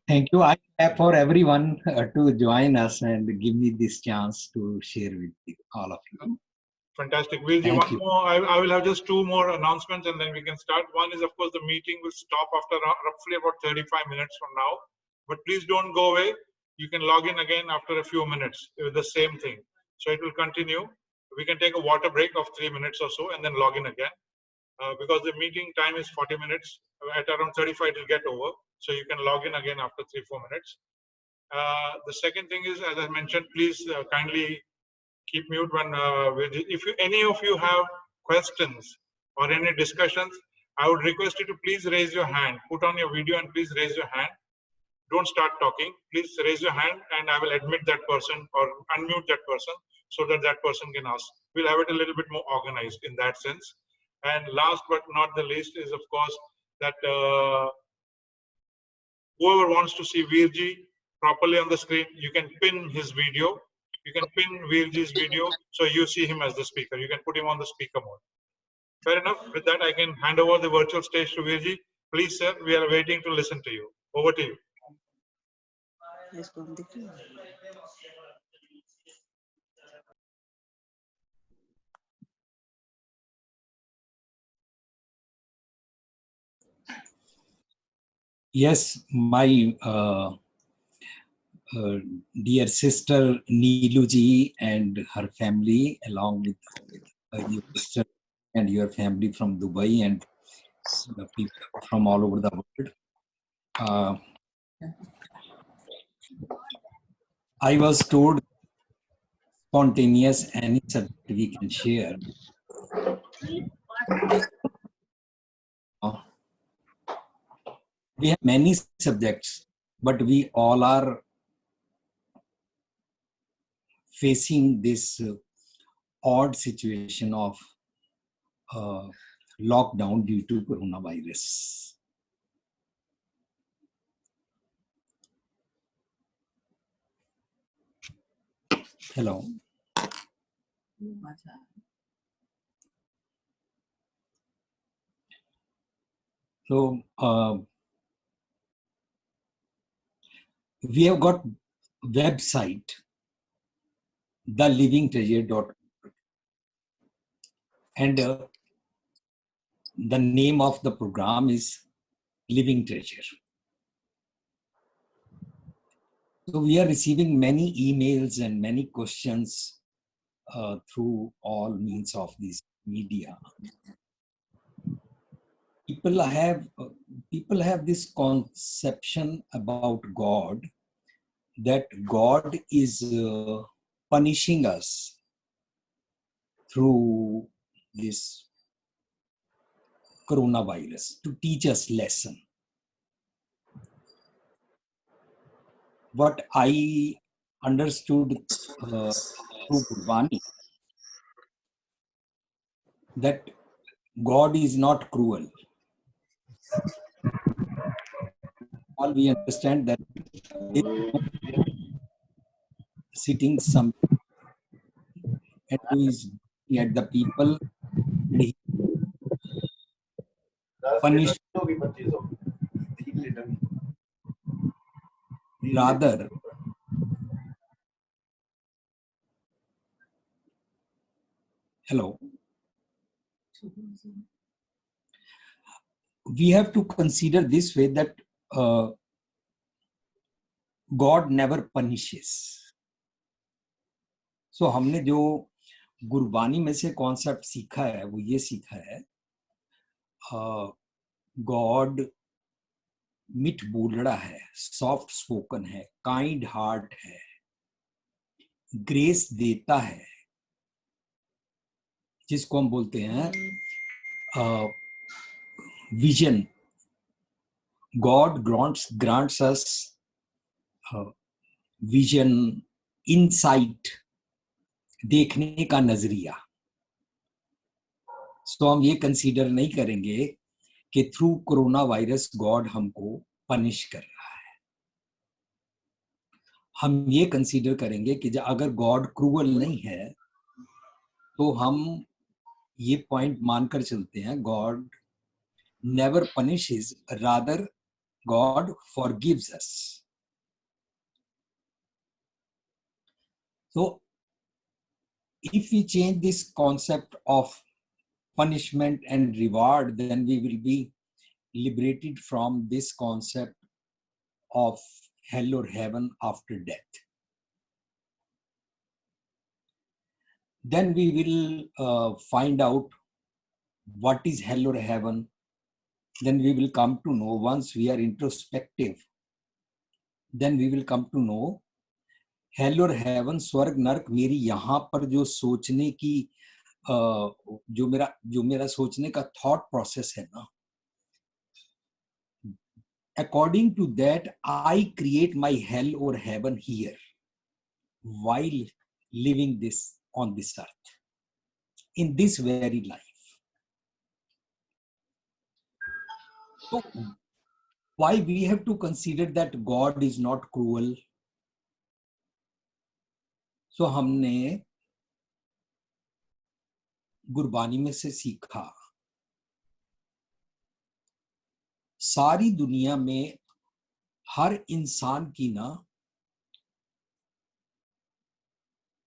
Thank you. I have for everyone to join us and give me this chance to share with all of you. Fantastic. We'll do Thank one you. more. I will have just two more announcements and then we can start. One is, of course, the meeting will stop after roughly about 35 minutes from now. But please don't go away. You can log in again after a few minutes with the same thing. So it will continue. We can take a water break of 3 minutes or so and then log in again. Because the meeting time is 40 minutes. At around 35, it will get over. So you can log in again after 3-4 minutes. The second thing is, as I mentioned, please kindly keep mute when if any of you have questions or any discussions. I would request you to please raise your hand. Put on your video and please raise your hand. Don't start talking. Please raise your hand and I will admit that person or unmute that person so that that person can ask. We'll have it a little bit more organized in that sense. And last but not the least is, of course, that whoever wants to see Veerji properly on the screen, you can pin his video. You can pin Veerji's video so you see him as the speaker. You can put him on the speaker mode. Fair enough. With that, I can hand over the virtual stage to Veerji. Please, sir, we are waiting to listen to you. Over to you. Yes, my dear sister Neelu ji and her family, along with your sister and your family from Dubai and the people from all over the world. I was told spontaneous any subject we can share. We have many subjects, but we all are facing this odd situation of lockdown due to coronavirus. Hello. So we have got website thelivingtreasure.org and the name of the program is Living Treasure. So we are receiving many emails and many questions through all means of this media. People have this conception about God, that God is punishing us through this coronavirus to teach us lesson. What I understood through Gurbani, that God is not cruel. All we understand that sitting some and who is at the people, and he punished rather hello. We have to consider this way that God never punishes. So हमने जो गुरबानी में से concept सीखा है वो ये सीखा है, गॉड मिठ बोलड़ा है, सॉफ्ट स्पोकन है, काइंड हार्ट है, ग्रेस देता है, जिसको हम बोलते हैं vision. God grants us vision, insight, देखने का नजरिया. तो हम ये कंसीडर नहीं करेंगे कि थ्रू कोरोना वायरस गॉड हमको पनिश कर रहा है. हम ये कंसीडर करेंगे कि अगर गॉड क्रूअल नहीं है तो हम ये पॉइंट मानकर चलते हैं, God never punishes, rather God forgives us. So if we change this concept of punishment and reward, then we will be liberated from this concept of hell or heaven after death. Then we will find out what is hell or heaven. Then we will come to know, once we are introspective, then we will come to know hello और haven, स्वर्ग नरक, मेरी यहाँ पर जो सोचने की जो मेरा सोचने का थॉट प्रोसेस है ना, according to that I create my hell और heaven here while living this on this earth in this very life. So why we have to consider that God is not cruel? So हमने गुरबानी में से सीखा, सारी दुनिया में हर इंसान की ना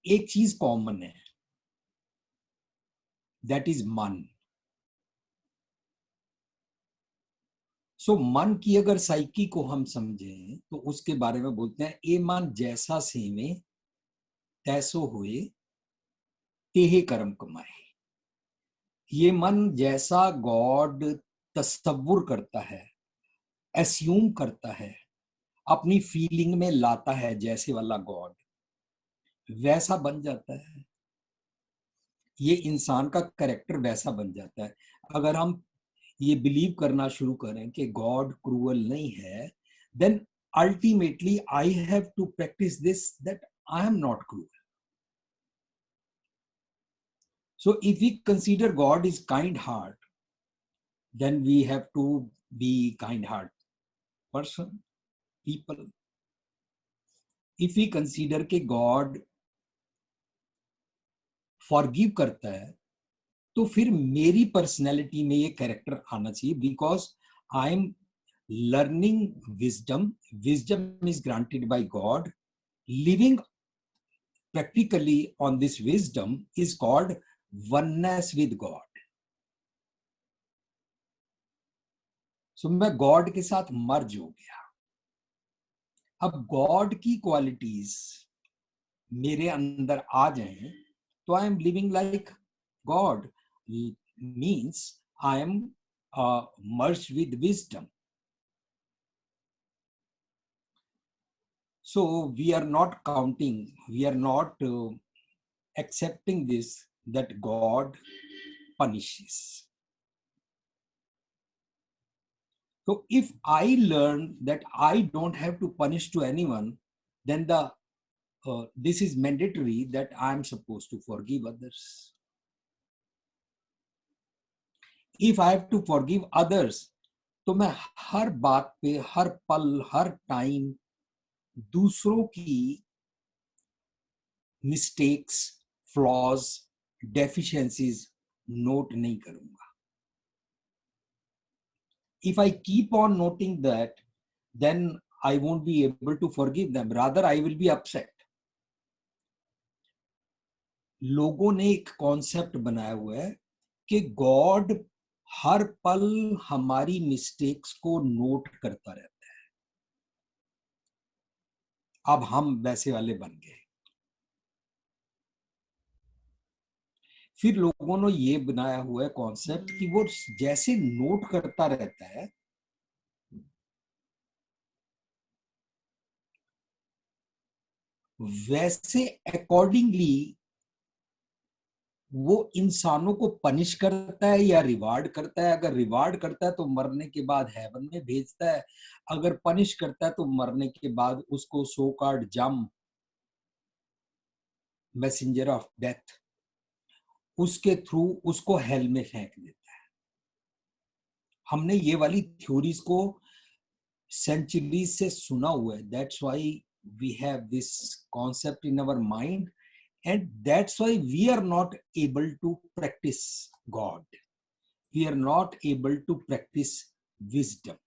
एक चीज कॉमन है, दैट इज मन. सो मन की अगर साइकी को हम समझें तो उसके बारे में बोलते हैं, ए मन जैसा सेवे तैसो हुए तेहे कर्म कमाए. ये मन जैसा गॉड तसव्वुर करता है, एस्यूम करता है, अपनी फीलिंग में लाता है, जैसे वाला गॉड वैसा बन जाता है. ये इंसान का कैरेक्टर वैसा बन जाता है. अगर हम ये बिलीव करना शुरू करें कि गॉड क्रूअल नहीं है, then ultimately I have to practise this, that I am not cruel. So if we consider God is kind heart, then we have to be kind heart person, people. If we consider कि God forgive करता है, तो फिर मेरी personality में ये character आना चाहिए, because I am learning wisdom. Wisdom is granted by God. Living practically on this wisdom is called oneness with God. So मैं गॉड के साथ मर्ज हो गया. अब गॉड की क्वालिटीज मेरे अंदर आ जाएं तो I am living like God, means I am merged with wisdom. So we are not counting, we are not accepting this, that God punishes. So if I learn that I don't have to punish to anyone, then this is mandatory, that I am supposed to forgive others. If I have to forgive others, तो मैं हर बात पे, हर पल, हर time दूसरों की mistakes, flaws, deficiencies note नहीं करूंगा. If I keep on noting that, then I won't be able to forgive them. Rather, I will be upset. लोगों ने एक कॉन्सेप्ट बनाया हुआ है कि गॉड हर पल हमारी मिस्टेक्स को नोट करता रहता है. अब हम वैसे वाले बन गए. फिर लोगों ने ये बनाया हुआ है कॉन्सेप्ट कि वो जैसे नोट करता रहता है, वैसे अकॉर्डिंगली वो इंसानों को पनिश करता है या रिवार्ड करता है. अगर रिवार्ड करता है तो मरने के बाद हेवन में भेजता है. अगर पनिश करता है तो मरने के बाद उसको सो कॉल्ड जम, मैसेंजर ऑफ डेथ, उसके थ्रू उसको हेल में फेंक देता है. हमने ये वाली थ्योरीज को सेंचुरीज से सुना हुआ है. That's why we have this concept in our mind, and that's why we are not able to practice God. We are not able to practice wisdom.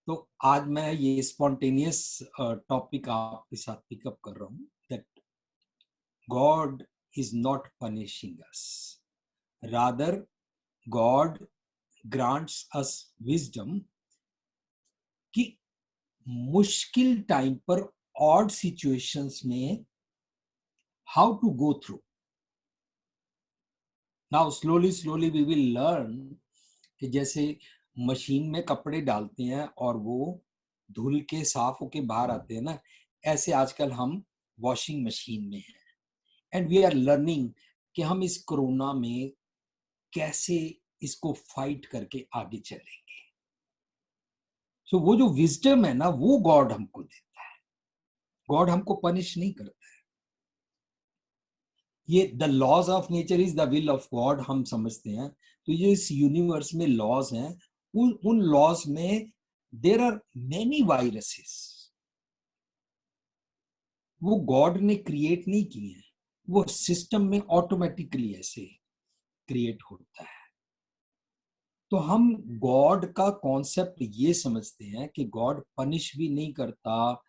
तो आज मैं ये स्पॉन्टेनियस टॉपिक आपके साथ पिकअप कर रहा हूँ that God is not punishing us, rather God grants us wisdom कि मुश्किल टाइम पर ऑड सिचुएशंस में how to go through. Now slowly we will learn कि जैसे मशीन में कपड़े डालते हैं और वो धुल के साफ होके बाहर आते हैं ना, ऐसे आजकल हम वॉशिंग मशीन में हैं एंड वी आर लर्निंग कि हम इस कोरोना में कैसे इसको फाइट करके आगे चलेंगे. सो वो जो विजडम है ना, वो गॉड हमको देता है. गॉड हमको पनिश नहीं करता है. ये the laws of nature is the will of God हम समझते हैं. तो ये इस यूनिवर्स में लॉज हैं, उन लॉज में देयर आर मेनी वायरसेस. वो गॉड ने क्रिएट नहीं किए हैं, वो सिस्टम में ऑटोमेटिकली ऐसे क्रिएट होता है. तो हम गॉड का कॉन्सेप्ट ये समझते हैं कि गॉड पनिश भी नहीं करता,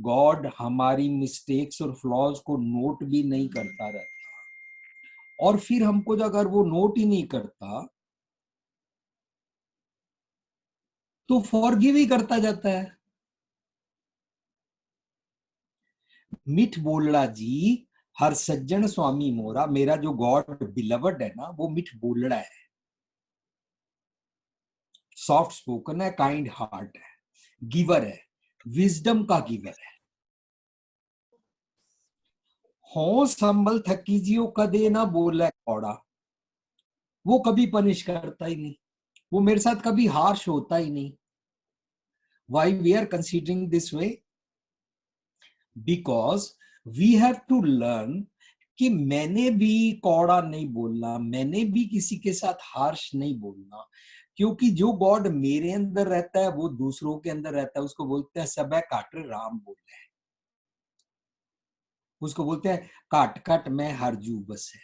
गॉड हमारी मिस्टेक्स और फ्लॉज को नोट भी नहीं करता रहता, और फिर हमको अगर वो नोट ही नहीं करता तो फॉरगिव ही करता जाता है. मिठ बोलड़ा जी हर सज्जन स्वामी मोरा, मेरा जो गॉड बिलवड है ना, वो मिठ बोलड़ा है, सॉफ्ट स्पोकन है, काइंड हार्ट है, गिवर है, विजडम का गिवर है. हो संभल थकी जियो कदे ना बोला कौड़ा, वो कभी पनिश करता ही नहीं, वो मेरे साथ कभी हार्श होता ही नहीं. Why we are considering this way? Because we have to learn कि मैंने भी कौड़ा नहीं बोलना, मैंने भी किसी के साथ हार्श नहीं बोलना, क्योंकि जो गॉड मेरे अंदर रहता है वो दूसरों के अंदर रहता है. उसको बोलते हैं सब है काटर राम बोल रहे हैं, उसको बोलते हैं काट काट मैं हरजू बस है.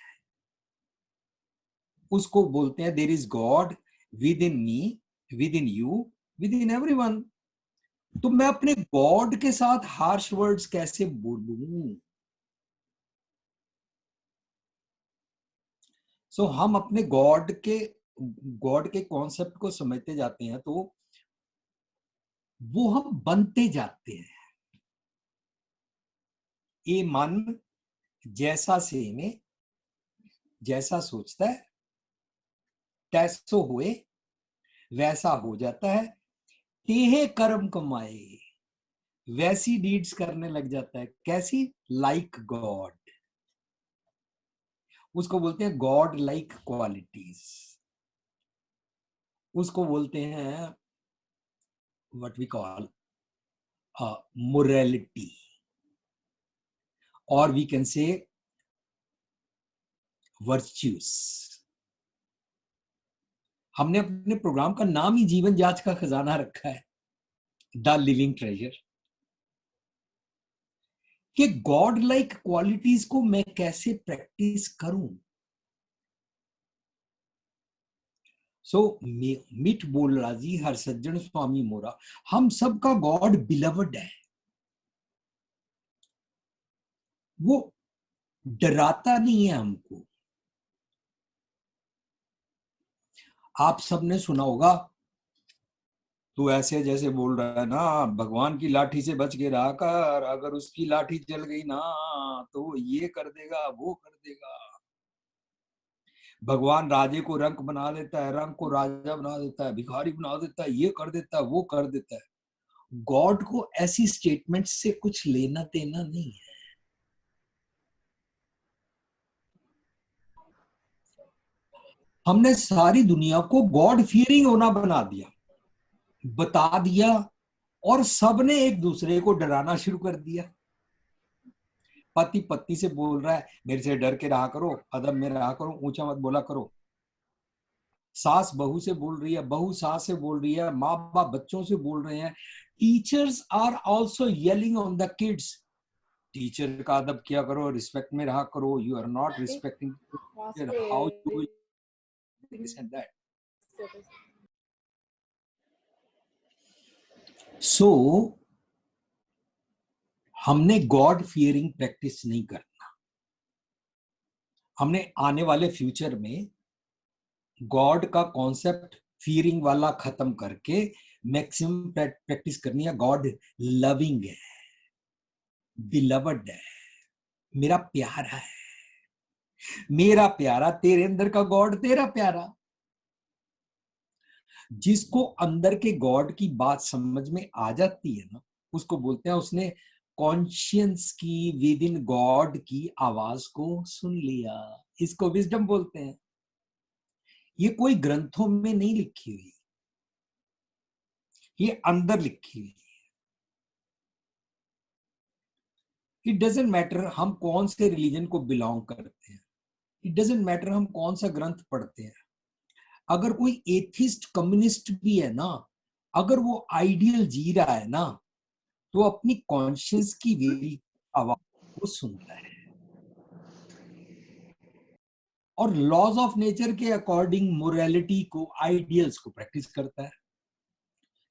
उसको बोलते हैं there is God within me, within you, within everyone. तो मैं अपने गॉड के साथ हार्श वर्ड्स कैसे बोलूं? सो हम अपने गॉड के कॉन्सेप्ट को समझते जाते हैं तो वो हम बनते जाते हैं. ये मन जैसा से में जैसा सोचता है तैसो हुए वैसा हो जाता है, तेहे कर्म कमाए वैसी डीड्स करने लग जाता है. कैसी? Like God. उसको बोलते हैं गॉड लाइक क्वालिटीज. उसको बोलते हैं व्हाट वी कॉल मोरालिटी, और वी कैन से वर्च्यूज. हमने अपने प्रोग्राम का नाम ही जीवन जांच का खजाना रखा है, द लिविंग ट्रेजर. कि गॉड लाइक क्वालिटीज को मैं कैसे प्रैक्टिस करूं. सो मिठ बोल रहा जी हर सज्जन स्वामी मोरा, हम सबका गॉड बिलवड है. वो डराता नहीं है हमको. आप सबने सुना होगा, तू ऐसे जैसे बोल रहा है ना, भगवान की लाठी से बच के रहा कर, अगर उसकी लाठी चल गई ना तो ये कर देगा वो कर देगा. भगवान राजे को रंक बना देता है, रंक को राजा बना देता है, भिखारी बना देता है, ये कर देता है वो कर देता है. गॉड को ऐसी स्टेटमेंट से कुछ लेना देना नहीं है. हमने सारी दुनिया को गॉड फियरिंग होना बना दिया, बता दिया, और सबने एक दूसरे को डराना शुरू कर दिया. पति पत्नी से बोल रहा है मेरे से डर के रहा करो, अदब में रहा करो, ऊंचा मत बोला करो. सास बहू से बोल रही है, बहू सास से बोल रही है, माँ बाप बच्चों से बोल रहे हैं. Teachers are also yelling on the kids, teacher का अदब किया करो, रिस्पेक्ट में रहा करो, you are not respecting how you will this and that. So हमने गॉड फियरिंग प्रैक्टिस नहीं करना। हमने आने वाले फ्यूचर में गॉड का कॉन्सेप्ट फियरिंग वाला खत्म करके मैक्सिमम प्रैक्टिस करनी है। गॉड लविंग है, बिलवड है, मेरा प्यारा है, मेरा प्यारा, तेरे अंदर का गॉड तेरा प्यारा। जिसको अंदर के गॉड की बात समझ में आ जाती है ना, उसको बोलते हैं उसने कॉन्शियंस की, विद इन गॉड की आवाज को सुन लिया। इसको विजडम बोलते हैं। ये कोई ग्रंथों में नहीं लिखी हुई, ये अंदर लिखी हुई। इट डजेंट मैटर हम कौन से रिलीजन को बिलोंग करते हैं, इट डजेंट मैटर हम कौन सा ग्रंथ पढ़ते हैं। अगर कोई एथिस्ट कम्युनिस्ट भी है ना, अगर वो आइडियल जी रहा है ना, तो अपनी कॉन्शियस की विल आवाज को सुनता है और लॉज ऑफ नेचर के अकॉर्डिंग मोरालिटी को, आइडियल्स को प्रैक्टिस करता है।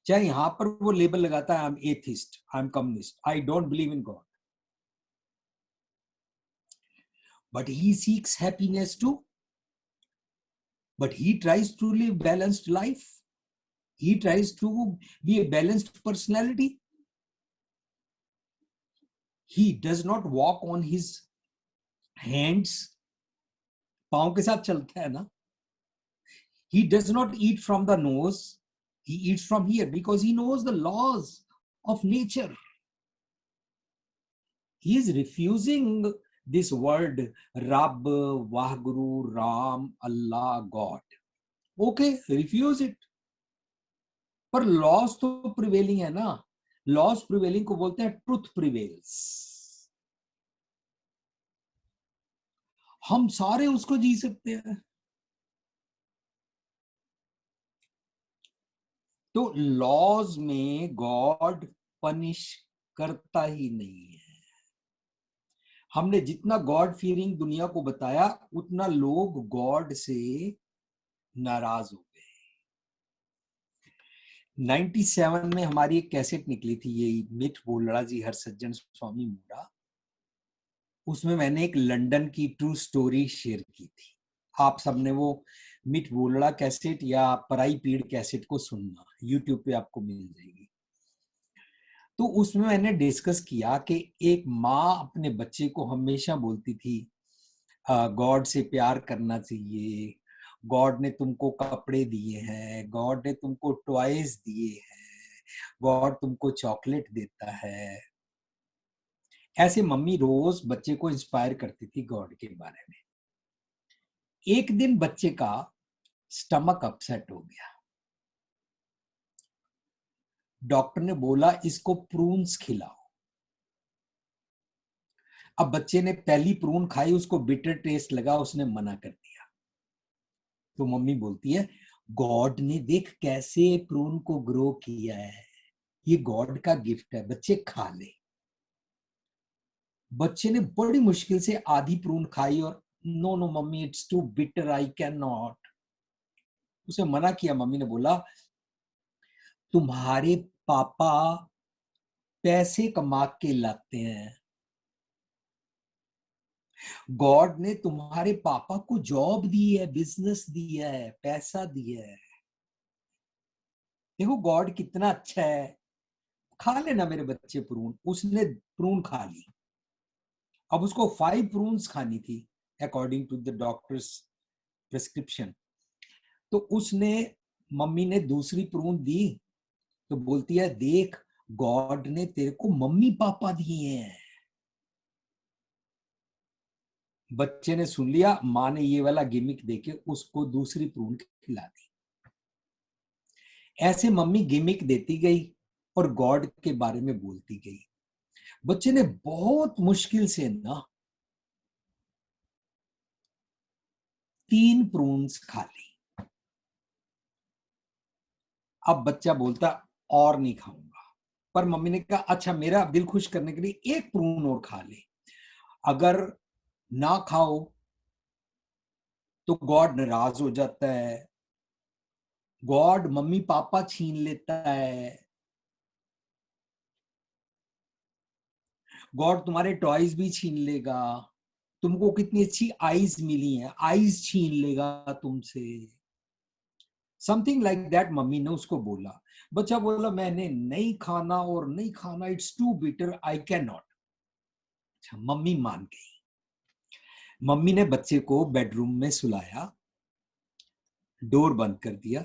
चाहे यहां पर वो लेबल लगाता है I am atheist, I am communist, I don't believe in God, but he seeks happiness too, but he tries to live balanced life. He tries to be a balanced personality. He does not walk on his hands, पांव के साथ चलता है ना। He does not eat from the nose, he eats from here because he knows the laws of nature. He is refusing this word Rab, Wahguru, Ram, Allah, God. Okay, refuse it. पर loss तो prevailing है ना। Loss prevailing को बोलते हैं truth prevails. हम सारे उसको जी सकते हैं। तो लॉज में गॉड पनिश करता ही नहीं है। हमने जितना गॉड फियरिंग दुनिया को बताया, उतना लोग गॉड से नाराज हो गए। 97 में हमारी एक कैसेट निकली थी, ये मिठ बोलड़ा जी हरसज्जन स्वामी मूड़ा। उसमें मैंने एक लंदन की ट्रू स्टोरी शेयर की थी। आप सबने वो मिठ बोलड़ा कैसेट या पराई पीड़ कैसेट को सुनना, यूट्यूब पे आपको मिल जाएगी। तो उसमें मैंने डिस्कस किया कि एक माँ अपने बच्चे को हमेशा बोलती थी गॉड से प्यार करना चाहिए, गॉड ने तुमको कपड़े दिए हैं, गॉड ने तुमको टॉयज दिए हैं, गॉड तुमको चॉकलेट देता है। ऐसे मम्मी रोज बच्चे को इंस्पायर करती थी गॉड के बारे में। एक दिन बच्चे का स्टमक अपसेट हो गया। डॉक्टर ने बोला इसको प्रून्स खिलाओ। अब बच्चे ने पहली प्रून खाई, उसको बिटर टेस्ट लगा, उसने मना कर दिया। तो मम्मी बोलती है गॉड ने देख कैसे प्रून को ग्रो किया है, ये गॉड का गिफ्ट है, बच्चे खा ले। बच्चे ने बड़ी मुश्किल से आधी प्रून खाई और no no mummy it's too bitter, I can not. उसे मना किया। मम्मी ने बोला तुम्हारे पापा पैसे कमा के लाते हैं, गॉड ने तुम्हारे पापा को जॉब दी है, बिजनेस दिया है, पैसा दिया है। देखो गॉड कितना अच्छा है, खा लेना मेरे बच्चे प्रून। उसने प्रून खा ली। अब उसको 5 प्रून्स खानी थी according to the doctor's prescription. तो उसने, मम्मी ने दूसरी प्रून दी तो बोलती है देख गॉड ने तेरे को मम्मी पापा दिए हैं। बच्चे ने सुन लिया, माँ ने ये वाला गिमिक देके उसको दूसरी प्रून खिला दी। ऐसे मम्मी गिमिक देती गई और गॉड के बारे में बोलती गई। बच्चे ने बहुत मुश्किल से ना 3 प्रून्स खा ली। अब बच्चा बोलता और नहीं खाऊंगा, पर मम्मी ने कहा अच्छा मेरा दिल खुश करने के लिए 1 प्रून और खा ले, अगर ना खाओ तो गॉड नाराज हो जाता है, गॉड मम्मी पापा छीन लेता है, गॉड तुम्हारे टॉयज भी छीन लेगा, तुमको कितनी अच्छी आईज मिली हैं, आईज छीन लेगा तुमसे। समथिंग लाइक दैट मम्मी ने उसको बोला। बच्चा बोला मैंने नहीं खाना और नहीं खाना, it's too bitter, I can not. अच्छा, मम्मी मान गई। मम्मी ने बच्चे को बेडरूम में सुलाया, डोर बंद कर दिया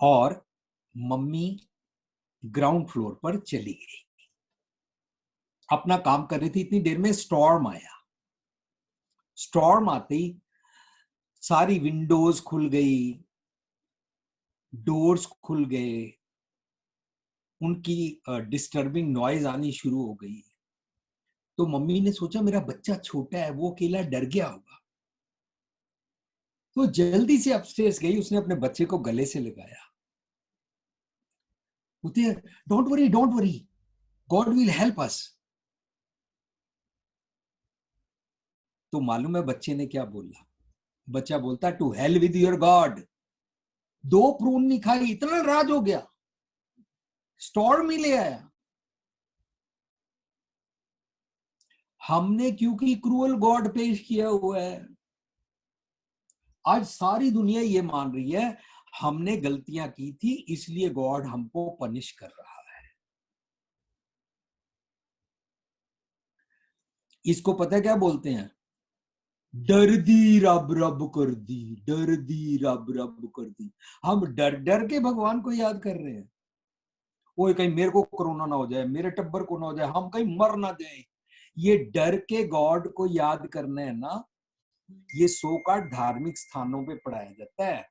और मम्मी ग्राउंड फ्लोर पर चली गई, अपना काम कर रही थी। इतनी देर में स्टॉर्म आया। स्टॉर्म आते ही सारी विंडोज खुल गई, डोर्स खुल गए, उनकी डिस्टर्बिंग नॉइज आनी शुरू हो गई। तो मम्मी ने सोचा मेरा बच्चा छोटा है, वो अकेला डर गया होगा, तो जल्दी से अपस्टेयर्स गई, उसने अपने बच्चे को गले से लगाया। Don't worry, don't worry, God will help us. तो मालूम है बच्चे ने क्या बोला? बच्चा बोलता to hell with your God. 2 prune नहीं खाई, इतना नाराज हो गया, स्टॉर्म ही ले आया। हमने क्योंकि क्रूअल गॉड पेश किया हुआ है। आज सारी दुनिया ये मान रही है हमने गलतियां की थी, इसलिए गॉड हमको पनिश कर रहा है। इसको पता है क्या बोलते हैं? डर दी रब रब कर दी, डर दी रब रब कर दी। हम डर डर के भगवान को याद कर रहे हैं। ओए कहीं मेरे को कोरोना ना हो जाए, मेरे टब्बर को ना हो जाए, हम कहीं मर ना जाए। ये डर के गॉड को याद करना है ना, ये सोकाट धार्मिक स्थानों पे पढ़ाया जाता है।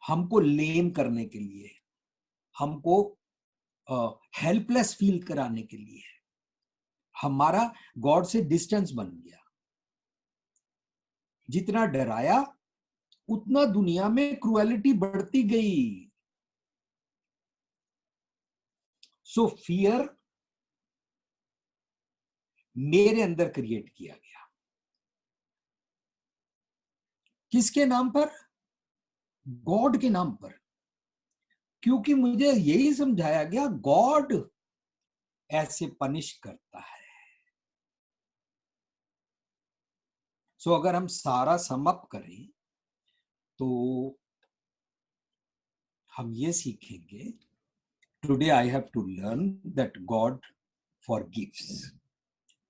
हमको लेम करने के लिए, हमको हेल्पलेस फील कराने के लिए। हमारा गॉड से डिस्टेंस बन गया। जितना डराया उतना दुनिया में क्रुएलिटी बढ़ती गई। सो फियर मेरे अंदर क्रिएट किया गया। किसके नाम पर? गॉड के नाम पर। क्योंकि मुझे यही समझाया गया गॉड ऐसे पनिश करता है। सो अगर हम सारा समअप करें तो हम ये सीखेंगे, today I have to learn that God forgives,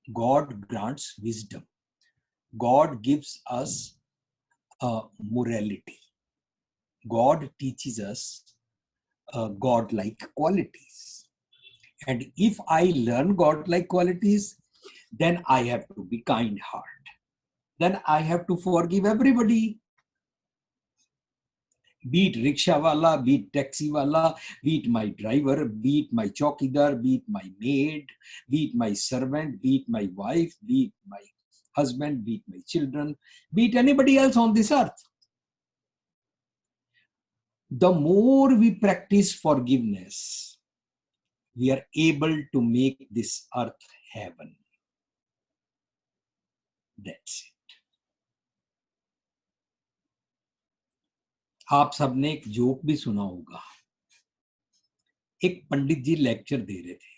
God grants wisdom, God gives us a morality, God teaches us God-like qualities. And if I learn God-like qualities, then I have to be kind heart, then I have to forgive everybody, be it rickshaw wala, be it taxi wala, be it my driver, be it my chowkidar, be it my maid, be it my servant, be it my wife, be it my husband, be it my children, be it anybody else on this earth. The more we practice forgiveness, we are able to make this earth heaven. That's it. आप सबने एक joke भी सुना होगा। एक पंडित जी lecture दे रहे थे।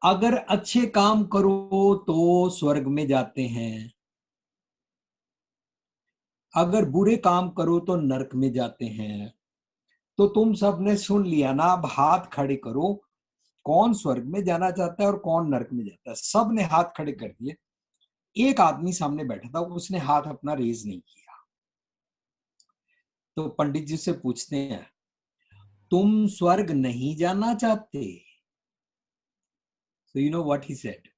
अगर अच्छे काम करो तो स्वर्ग में जाते हैं, अगर बुरे काम करो तो नरक में जाते हैं। तो तुम सबने सुन लिया ना, अब हाथ खड़े करो, कौन स्वर्ग में जाना चाहता है और कौन नरक में जाता है। सब ने हाथ खड़े कर दिए। एक आदमी सामने बैठा था, उसने हाथ अपना रेज नहीं किया। तो पंडित जी से पूछते हैं, तुम स्वर्ग नहीं जाना चाहते? So you know what he said?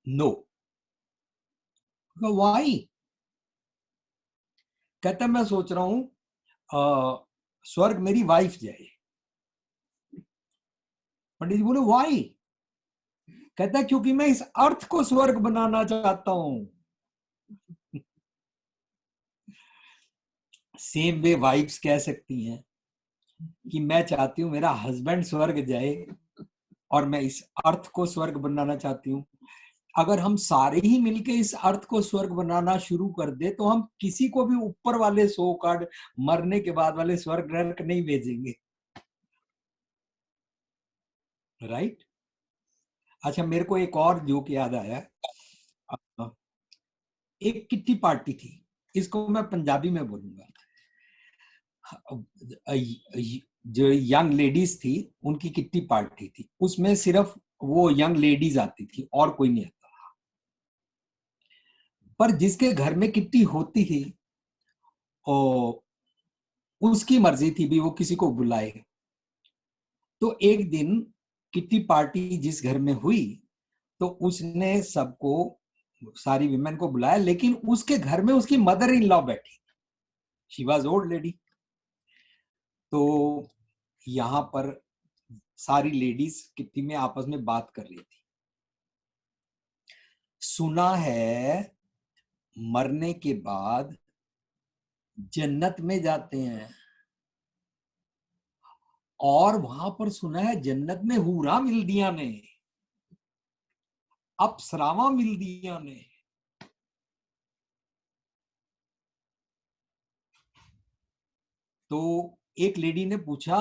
No. Why? कहता मैं सोच रहा हूं स्वर्ग मेरी वाइफ जाए। पंडित जी बोले वाई? कहता क्योंकि मैं इस अर्थ को स्वर्ग बनाना चाहता हूं। सेम वे वाइफ्स कह सकती हैं कि मैं चाहती हूं मेरा हस्बैंड स्वर्ग जाए और मैं इस अर्थ को स्वर्ग बनाना चाहती हूं। अगर हम सारे ही मिलके इस अर्थ को स्वर्ग बनाना शुरू कर दे तो हम किसी को भी ऊपर वाले सो कार्ड मरने के बाद वाले स्वर्ग नरक नहीं भेजेंगे, राइट? अच्छा, मेरे को एक और जोक याद आया। एक किट्टी पार्टी थी, इसको मैं पंजाबी में बोलूंगा। जो यंग लेडीज थी उनकी किट्टी पार्टी थी, उसमें सिर्फ वो यंग लेडीज आती थी और कोई नहीं आता। पर जिसके घर में किट्टी होती थी और उसकी मर्जी थी भी वो किसी को बुलाए। तो एक दिन किट्टी पार्टी जिस घर में हुई तो उसने सबको, सारी विमेन को बुलाया, लेकिन उसके घर में उसकी मदर इन लॉ बैठी, शी वाज ओल्ड लेडी। तो यहां पर सारी लेडीज किट्टी में आपस में बात कर रही थी। सुना है मरने के बाद जन्नत में जाते हैं, और वहां पर सुना है जन्नत में हूरा मिलदियां ने, अप्सरावां मिलदियां ने। तो एक लेडी ने पूछा,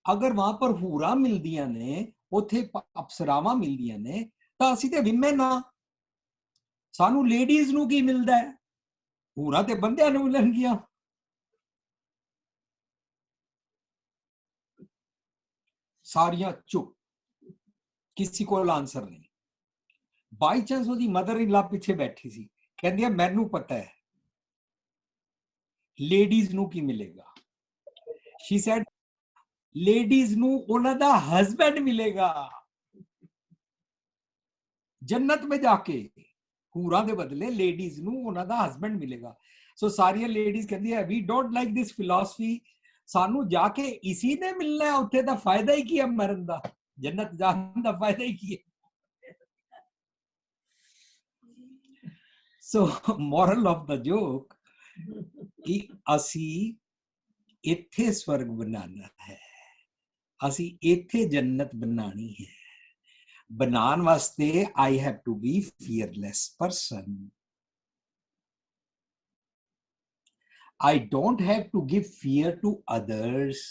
अगर वहां पर हूरा मिलदियां ने, उथे अप्सरावां मिलदियां ने, तो ਅਸੀਂ ਤੇ ਵਿਮਨ ਆ, ਸਾਨੂੰ ਲੇਡੀਜ਼ ਨੂੰ ਕੀ ਮਿਲਦਾ ਹੈ? ਹੂਰਾ ਤੇ ਬੰਦਿਆਂ ਨੂੰ ਮਿਲਣਗੀਆਂ। ਸਾਰੀਆਂ ਚੁੱਪ, ਕਿਸੇ ਕੋਲ ਆਨਸਰ ਨਹੀਂ। ਬਾਈ ਚਾਂਸ ਉਹਦੀ ਮਦਰ ਇਨ ਲਾ ਪਿੱਛੇ ਬੈਠੀ ਸੀ, ਕਹਿੰਦੀ ਆ ਮੈਨੂੰ ਪਤਾ ਹੈ ਲੇਡੀਜ਼ ਨੂੰ ਕੀ ਮਿਲੇਗਾ। ਸ਼ੀ ਸੈਡ ਲੇਡੀਜ਼ ਨੂੰ ਉਹਨਾਂ ਦਾ ਹਸਬੈਂਡ ਮਿਲੇਗਾ जन्नत में जाके, हूरा दे बदले लेडीज नू उन्हां दा हस्बैंड मिलेगा। सो सारियां लेडीज कहती है we don't like this philosophy, सानू जाके इसी ने मिलना है, उत्थे दा फायदा ही की है मरन दा, जन्नत जान दा फायदा ही की है। So moral of the joke कि असी इत्थे स्वर्ग बनाना है, असी इत्थे जन्नत बनानी है। बनाने वास्ते I have to be fearless person. I don't have to give fear to others.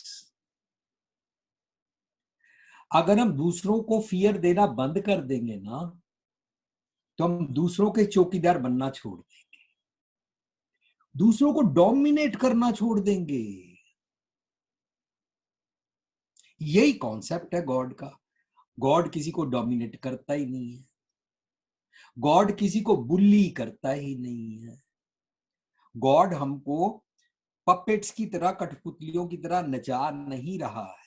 अगर हम दूसरों को फियर देना बंद कर देंगे ना, तो हम दूसरों के चौकीदार बनना छोड़ देंगे, दूसरों को डोमिनेट करना छोड़ देंगे। यही कॉन्सेप्ट है गॉड का। गॉड किसी को डोमिनेट करता ही नहीं है, गॉड किसी को बुली करता ही नहीं है। गॉड हमको पपेट्स की तरह, कठपुतलियों की तरह नचा नहीं रहा है।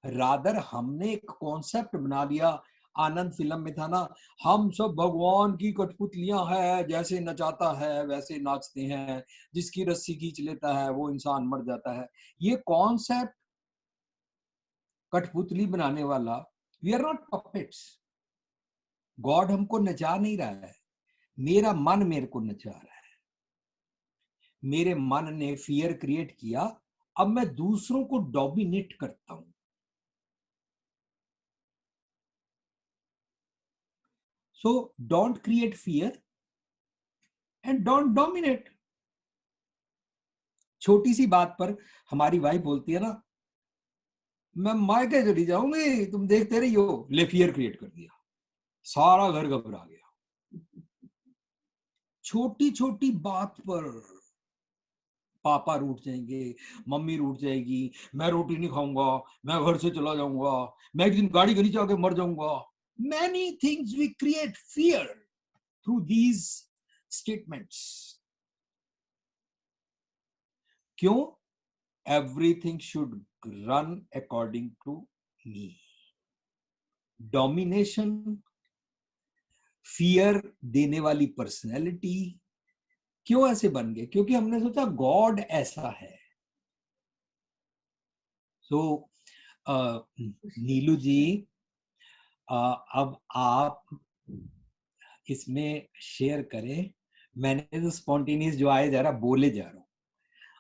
रादर हमने एक कॉन्सेप्ट बना लिया, आनंद फिल्म में था ना, हम सब भगवान की कठपुतलियां हैं, जैसे नचाता है वैसे नाचते हैं, जिसकी रस्सी खींच लेता है वो इंसान मर जाता है। ये कॉन्सेप्ट कठपुतली बनाने वाला, we are not puppets. God हमको नचा नहीं रहा है, मेरा मन मेरे को नचा रहा है। मेरे मन ने फियर क्रिएट किया, अब मैं दूसरों को डोमिनेट करता हूं। So don't create fear and don't dominate. छोटी सी बात पर हमारी वाइफ बोलती है ना, मैं मायके चली जाऊंगी, तुम देखते रही हो, ले फियर क्रिएट कर दिया, सारा घर घबरा गया। छोटी छोटी बात पर पापा रूठ जाएंगे, मम्मी रूठ जाएगी, मैं रोटी नहीं खाऊंगा, मैं घर से चला जाऊंगा, मैं एक दिन गाड़ी के नीचे आके मर जाऊंगा। Many things we create fear through these statements. क्यों? Everything should run according to me. Domination, fear देने वाली पर्सनैलिटी क्यों ऐसे बन गए? क्योंकि हमने सोचा गॉड ऐसा है। सो नीलू जी, अब आप इसमें शेयर करें। मैंने तो स्पॉन्टेनियस जो आए जा रहा बोले जा रहा हूँ।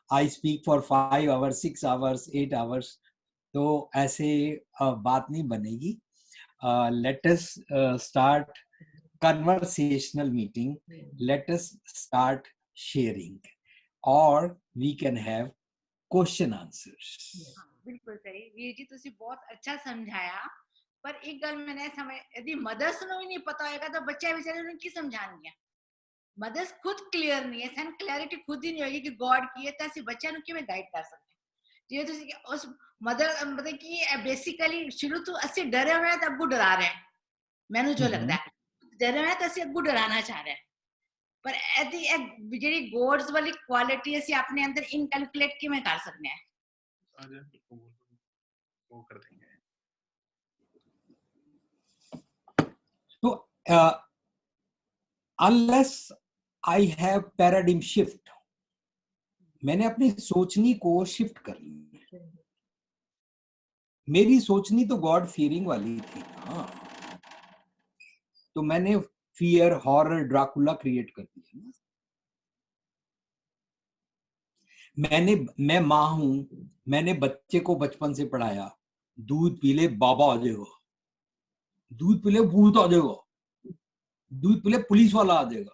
I speak for 5 hours, 6 hours, 8 hours, तो ऐसे बात नहीं बनेगी। let us start conversational meeting. Let us start sharing, or we can have question answers. बिल्कुल सही वीर जी ਤੁਸੀਂ ਬਹੁਤ ਅੱਛਾ ਸਮਝਾਇਆ ਪਰ ਇੱਕ ਗੱਲ ਮੈਨੇ ਸਮਝ यदि मदर्स ਨੂੰ ਵੀ ਨਹੀਂ ਪਤਾ ਹੋਏਗਾ ਤਾਂ ਬੱਚੇ ਵਿਚਾਰੇ ਨੂੰ ਕੀ ਸਮਝਾਣਗੇ ਮਦਰਸ ਖੁਦ ਕਲੀਅਰ ਨਹੀਂ ਹੈ ਸਾਨੂੰ ਕਲੈਰਿਟੀ ਖੁਦ ਹੀ ਨਹੀਂ ਹੋਏਗੀ ਕਿ ਗੋਡ ਕੀ ਹੈ ਤਾਂ ਅਸੀਂ ਬੱਚਿਆਂ ਨੂੰ ਕਿਵੇਂ ਗਾਈਡ ਕਰ ਸਕਦੇ ਹਾਂ ਜਿਵੇਂ ਤੁਸੀਂ ਉਸ ਮਦਰ ਮਤਲਬ ਕਿ ਬੇਸਿਕਲੀ ਸ਼ੁਰੂ ਤੋਂ ਅਸੀਂ ਡਰੇ ਹੋਏ ਹਾਂ ਤਾਂ ਅੱਗੋਂ ਡਰਾ ਰਹੇ ਹਾਂ ਮੈਨੂੰ ਜੋ ਲੱਗਦਾ ਹੈ ਡਰੇ ਹੋਏ ਤਾਂ ਅਸੀਂ ਅੱਗੋਂ ਡਰਾਣਾ ਚਾਹ ਰਹੇ ਹਾਂ ਪਰ ਇਹਦੀ ਜਿਹੜੀ ਗੋਡਸ ਵਾਲੀ ਕੁਆਲਿਟੀ ਅਸੀਂ ਆਪਣੇ ਅੰਦਰ ਇਨਕੈਲਕੂਲੇਟ ਕਿਵੇਂ ਕਰ ਸਕਦੇ ਹਾਂ वो कर देंगे So unless I have paradigm shift, मैंने अपनी सोचनी को शिफ्ट कर ली। मेरी सोचनी तो गॉड फियरिंग वाली थी ना, तो मैंने फियर हॉरर ड्राकुला क्रिएट कर दिया ना। मैं माँ हूं, मैंने बच्चे को बचपन से पढ़ाया दूध पी ले बाबा आ जाएगा, दूध पी ले भूत आ जाएगा, दूध पी ले पुलिस वाला आ जाएगा।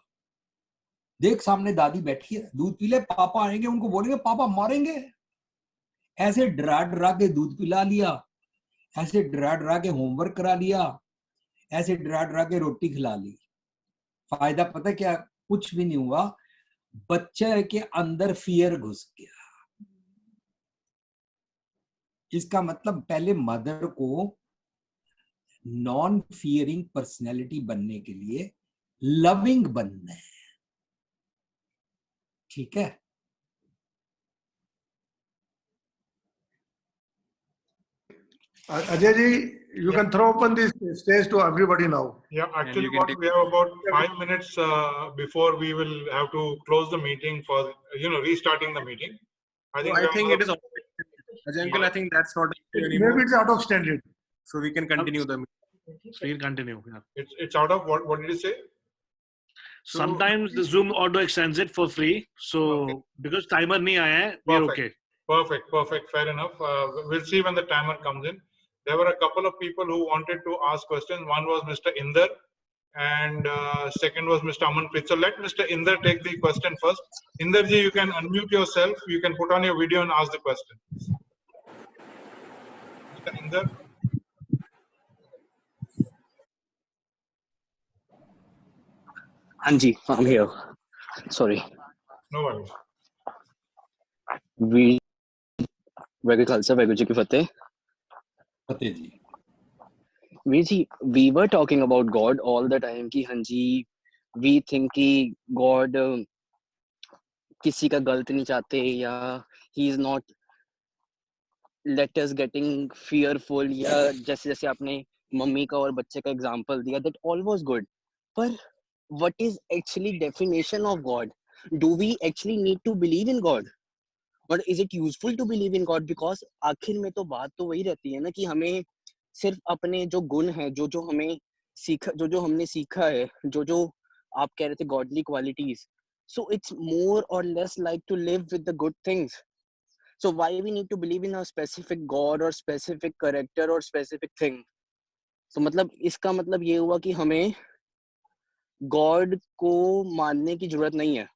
देख सामने दादी बैठी है, दूध पी ले पापा आएंगे, उनको बोलेंगे पापा मारेंगे। ऐसे डरा डरा के दूध पिला लिया, ऐसे डरा डरा के होमवर्क करा लिया, ऐसे डरा डरा के रोटी खिला ली। फायदा पता क्या? कुछ भी नहीं हुआ, बच्चे के अंदर फियर घुस गया। इसका मतलब पहले मदर को नॉन फियरिंग पर्सनैलिटी बनने के लिए लविंग बनना है, ठीक है? Ajay ji, you can throw open this stage to everybody now. Yeah, actually, you can we have about 5 minutes before we will have to close the meeting for restarting the meeting. I think it is Ajay uncle, I think that's not anymore. Maybe it's out of standard. So we can continue the meeting. So we can continue. Yeah. it's out of what did you say? So, Sometimes the Zoom auto extends it for free. So Okay. because timer nahi aaya hai, we are okay. Perfect. Fair enough. We'll see when the timer comes in. There were a couple of people who wanted to ask questions. One was Mr. Inder, and second was Mr. Amanpreet. So let Mr. Inder take the question first. Inder ji, you can unmute yourself. You can put on your video and ask the question. Mr. Inder. Anji, I'm here. Sorry. No worries. We Very Khalsa, Vaheguru Ji ki Fateh. Fateh ji, We were talking about God all the time कि हाँ जी, we think कि God किसी का गलत नहीं चाहते या he is not let us getting fearful या जैसे जैसे आपने मम्मी का और बच्चे का एग्जांपल दिया, that all was good. पर what is actually definition of God? Do we actually need to believe in God? Or is it useful to believe in God? Because आखिर में तो बात तो वही रहती है ना कि हमें सिर्फ अपने जो गुण है, जो हमें सीखा, जो हमने सीखा है, जो आप कह रहे थे godly qualities, so it's more or less like to live with the good things. So why we need to believe in a specific God or specific character or specific thing? So मतलब इसका मतलब ये हुआ कि हमें God को मानने की जरूरत नहीं है.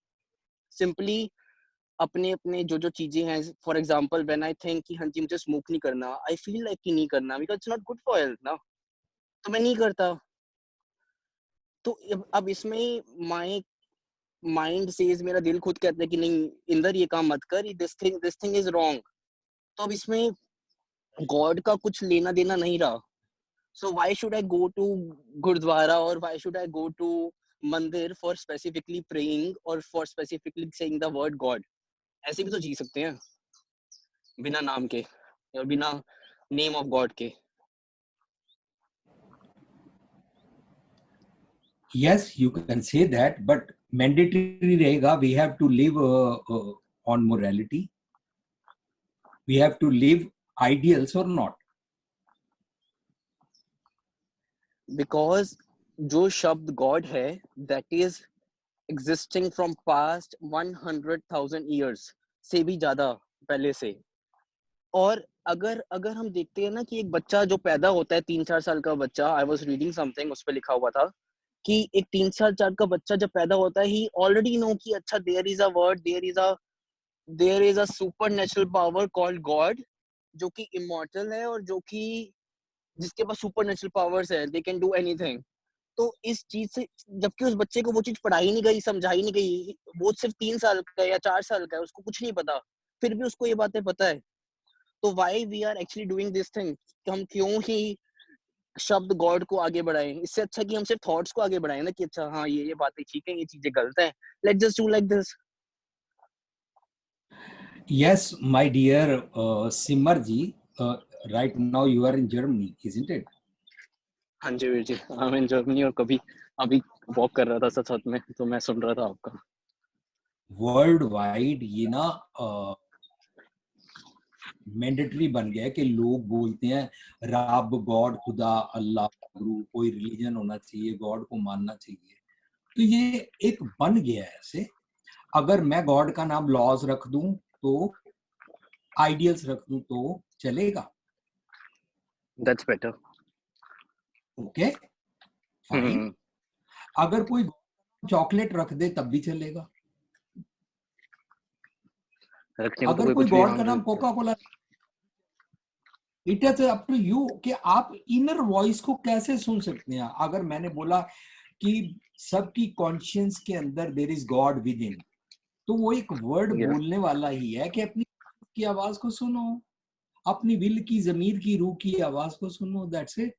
Simply अपने अपने जो चीजें हैं, for example when I think कि हाँ जी मुझे स्मोक नहीं करना, आई फील लाइक कि नहीं करना because it's not good for health ना, तो मैं नहीं करता. तो अब इसमें माय माइंड सेज, मेरा दिल खुद कहता है कि नहीं इंदर ये काम मत कर, दिस थिंग इज रॉन्ग. तो अब इसमें गॉड का कुछ लेना देना नहीं रहा. So why should I go to gurdwara और why should I go to mandir for specifically praying और for specifically saying the word God? ऐसे भी तो जी सकते हैं बिना नाम के और बिना नेम ऑफ गॉड के. yes, you can say that, but mandatory रहेगा. We have to live on morality. We have to live ideals or not. Because जो शब्द गॉड है that is existing from past 100,000 years से भी ज्यादा पहले से, और अगर अगर हम देखते हैं ना कि एक बच्चा जो पैदा होता है 3-4 साल का बच्चा, आई वाज रीडिंग समथिंग, उस पे लिखा हुआ था कि एक 3-4 साल का बच्चा जब पैदा होता है, ही ऑलरेडी नो कि अच्छा there is a word, there is a super natural power called God, जो कि इमॉर्टल है और जो कि जिसके पास सुपर नेचुरल पावर्स है, दे कैन डू एनीथिंग। तो इस चीज से, जबकि उस बच्चे को वो चीज पढ़ाई नहीं गई, समझाई नहीं गई, वो सिर्फ 3 साल का है या 4 साल का है, उसको कुछ नहीं पता, फिर भी उसको ये बातें पता है। तो why we are actually doing this thing, हम क्यों ही शब्द गॉड को आगे बढ़ाएं? इससे अच्छा कि हम सिर्फ थॉट्स को आगे बढ़ाएं ना, कि अच्छा हाँ ये बातें ठीक है, ये चीजें गलत है, let's just do like this. Yes, my dear Simmarji, right now you are in Germany, isn't it? हाँ जी Veer ji, I am in Germany, और कभी अभी वॉक कर रहा था साथ में, तो मैं सुन रहा था आपका। वर्ल्ड वाइड ये ना मैंडेटरी बन गया है कि लोग बोलते हैं रब, गॉड, खुदा, अल्लाह, गुरु, कोई रिलीजन होना चाहिए, गॉड को मानना चाहिए। तो ये एक बन गया है ऐसे। अगर मैं गॉड का नाम लॉज रख दूं तो, आइडियल्स रख दूं तो चलेगा? That's better. Okay, fine. अगर कोई चॉकलेट रख दे तब भी चलेगा। रखने को तो अगर कोई कोई कुछ भी गॉड मान का नाम Coca Cola, it is up to you कि आप इनर वॉइस को कैसे सुन सकते हैं। अगर मैंने बोला कि सबकी कॉन्शियंस के अंदर there is God within, तो वो एक वर्ड Yeah. बोलने वाला ही है कि अपनी की आवाज को सुनो, अपनी विल की, जमीर की, रूह की आवाज को सुनो, दैट्स इट।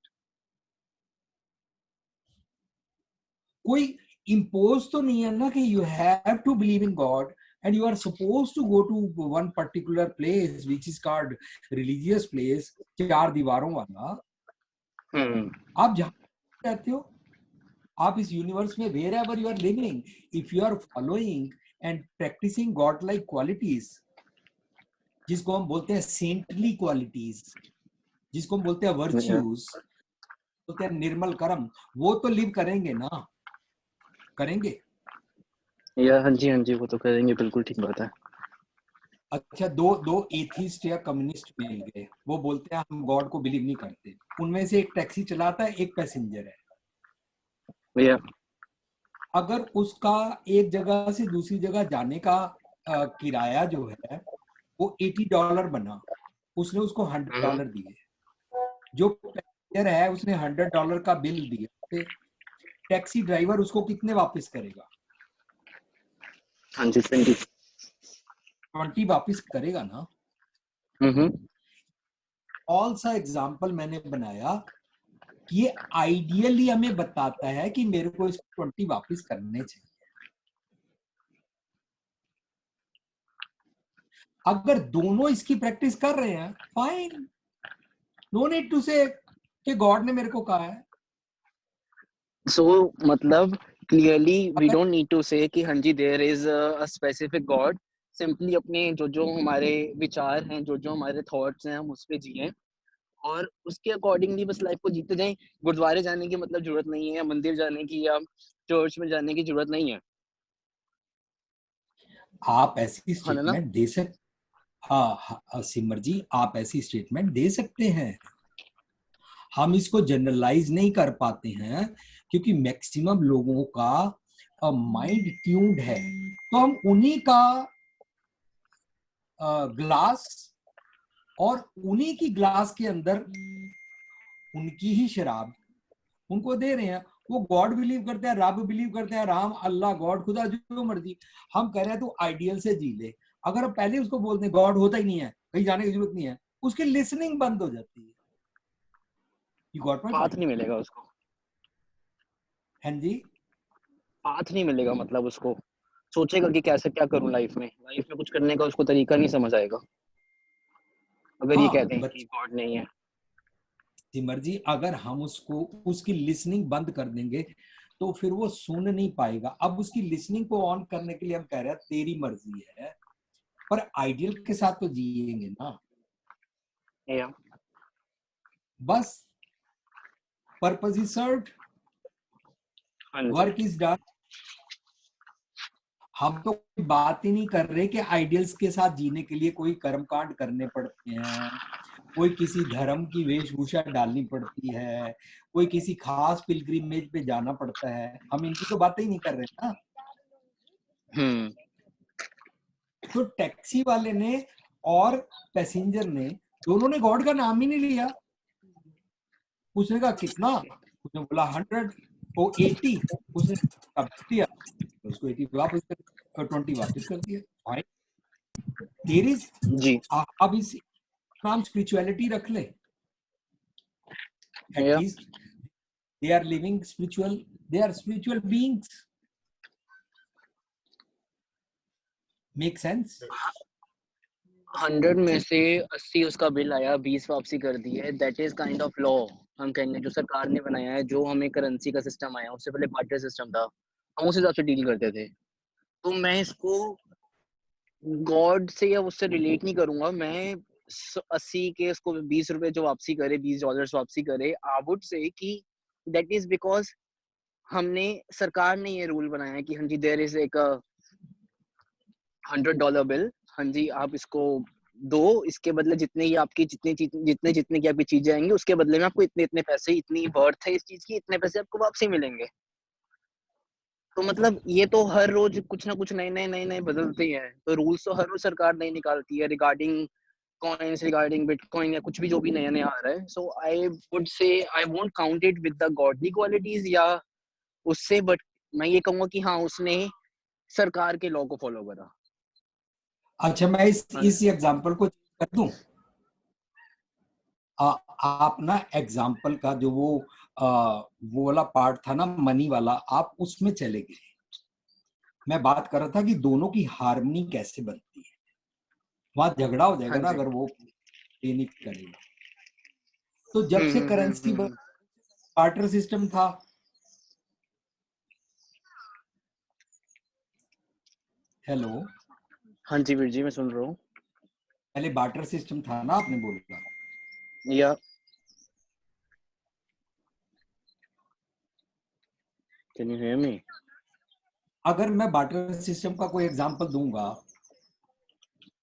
कोई इम्पोज तो नहीं है ना कि you have to believe in God and you are supposed to go to one particular place which is called religious place, चार दीवारों वाला। आप जहां रहते हो, आप इस यूनिवर्स में, wherever you are living, if you are following and practicing god like qualities, जिसको हम बोलते हैं सेंटली क्वालिटीज, जिसको हम बोलते हैं वर्च्यूज, बोलते हैं निर्मल कर्म, वो तो लिव करेंगे ना, करेंगे। या हाँ जी वो तो करेंगे, बिल्कुल ठीक बात है। अच्छा, दो एथिस्ट या कम्युनिस्ट मिल गए, वो बोलते हैं हम गॉड को बिलीव नहीं करते। उनमें से एक टैक्सी चलाता है, एक पैसेंजर है। भैया अगर उसका एक जगह से दूसरी जगह जाने का किराया जो है वो $80 बना, उसने उसको $100 दिए। जो पैसेंजर है उसने $100 का बिल दिया, टैक्सी ड्राइवर उसको कितने वापस करेगा? हाँ जी 20 वापस करेगा ना। कौन सा एग्जाम्पल मैंने बनाया कि ये आइडियली हमें बताता है कि मेरे को इसको 20 वापस करने चाहिए। अगर दोनों इसकी प्रैक्टिस कर रहे हैं, fine, no need to say कि गॉड ने मेरे को कहा है। सो मतलब clearly we don't need to say कि हाँ जी there is a specific God, simply अपने जो हमारे विचार हैं, जो हमारे थॉट्स हैं, हम उस पे जिए और उसके अकॉर्डिंगली बस लाइफ को जीते जाएं। गुरुद्वारे जाने की मतलब जरूरत नहीं है, या मंदिर जाने की, या चर्च में जाने की जरूरत नहीं है। आप ऐसी है ना? स्टेटमेंट दे सकते, हाँ सिमर जी, आप ऐसी स्टेटमेंट दे सकते हैं। हम इसको जनरलाइज नहीं कर पाते हैं क्योंकि मैक्सिमम लोगों का माइंड ट्यून्ड है, तो हम उन्हीं का ग्लास और उन्हीं की ग्लास के अंदर उनकी ही शराब उनको दे रहे हैं। वो गॉड बिलीव करते हैं, रब बिलीव करते हैं, राम, अल्लाह, गॉड, खुदा, जो मर्जी। हम कह रहे हैं तो आइडियल से जी ले। अगर हम पहले उसको बोलते हैं गॉड होता ही नहीं है, कहीं जाने की जरूरत नहीं है, उसकी लिसनिंग बंद हो जाती है। You got my path point? नहीं मिलेगा उसको। हाँ जी, पाथ नहीं मिलेगा, मतलब उसको सोचेगा कि कैसे क्या करूं लाइफ में कुछ करने का उसको तरीका नहीं समझ आएगा अगर ये हाँ कहते हैं कि गॉड नहीं है। सिमर जी, अगर हम उसको उसकी लिसनिंग बंद कर देंगे तो फिर वो सुन नहीं पाएगा। अब उसकी लिसनिंग को ऑन करने के लिए हम कह रहे हैं तेरी मर्जी है, पर आइडियल के साथ तो जिएंगे ना। या बस purpose is served, work is done. हम तो बात ही नहीं कर रहे कि आइडियल्स के साथ जीने के लिए कोई कर्मकांड करने पड़ते हैं, कोई किसी धर्म की वेशभूषा डालनी पड़ती है, कोई किसी खास पिलग्रिमेज पे जाना पड़ता है, हम इनकी तो बातें ही नहीं कर रहे ना। तो टैक्सी वाले ने और पैसेंजर ने दोनों ने गॉड का नाम ही नहीं लिया। उसने कहा कितना, उसने बोला 100, वो 80, उसने दिया, उसको 80 वापस कर, 20 वापस कर दिया। देयर इज जी अब इस नाम स्पिरिचुअलिटी रख ले, at least they are living spiritual, they are spiritual beings. Make sense? 100 में से 80 उसका बिल आया, 20 वापसी कर दी है, that is kind of law. हम कहेंगे जो सरकार ने बनाया है, जो हमें करेंसी का सिस्टम आया, उससे पहले बार्टर सिस्टम था, हम उस हिसाब से डील करते थे। तो मैं इसको गॉड से या उससे रिलेट नहीं करूंगा। मैं 80 के उसको 20 रुपए जो वापसी करे, $20 वापसी करे, आई वुड से कि दैट इज बिकॉज हमने, सरकार ने ये रूल बनाया है कि हाँ जी देयर इज एक $100 बिल, हाँ जी आप इसको दो, इसके बदले जितने ही आपकी जितने की आपकी चीजें आएंगी, उसके बदले में आपको इतने पैसे, इतनी वर्थ है इस चीज की, इतने पैसे आपको वापसी मिलेंगे। तो मतलब ये तो हर रोज कुछ ना कुछ नए बदलते ही हैं। तो रूल्स तो हर रोज सरकार नई निकालती है रिगार्डिंग कॉइन्स, रिगार्डिंग बिटकॉइन या कुछ भी जो भी नया आ रहा है। सो I would say I won't count it with the godly qualities या उससे, बट मैं ये कहूंगा कि हाँ उसने सरकार के लॉ को फॉलो करा। अच्छा, मैं इस एग्जांपल को कर दूं। आप ना एग्जाम्पल का जो वो वाला पार्ट था ना, मनी वाला, आप उसमें चले गए। मैं बात कर रहा था कि दोनों की हार्मनी कैसे बनती है। वहां झगड़ा हो जाएगा ना अगर वो पे नहीं करेगा। तो जब से करेंसी बार्टर सिस्टम था, हेलो, हाँ जी वीर जी मैं सुन रहा हूँ। पहले बार्टर सिस्टम था ना, आपने बोला, या कैन यू हियर मी? अगर मैं बार्टर सिस्टम का कोई एग्जांपल दूंगा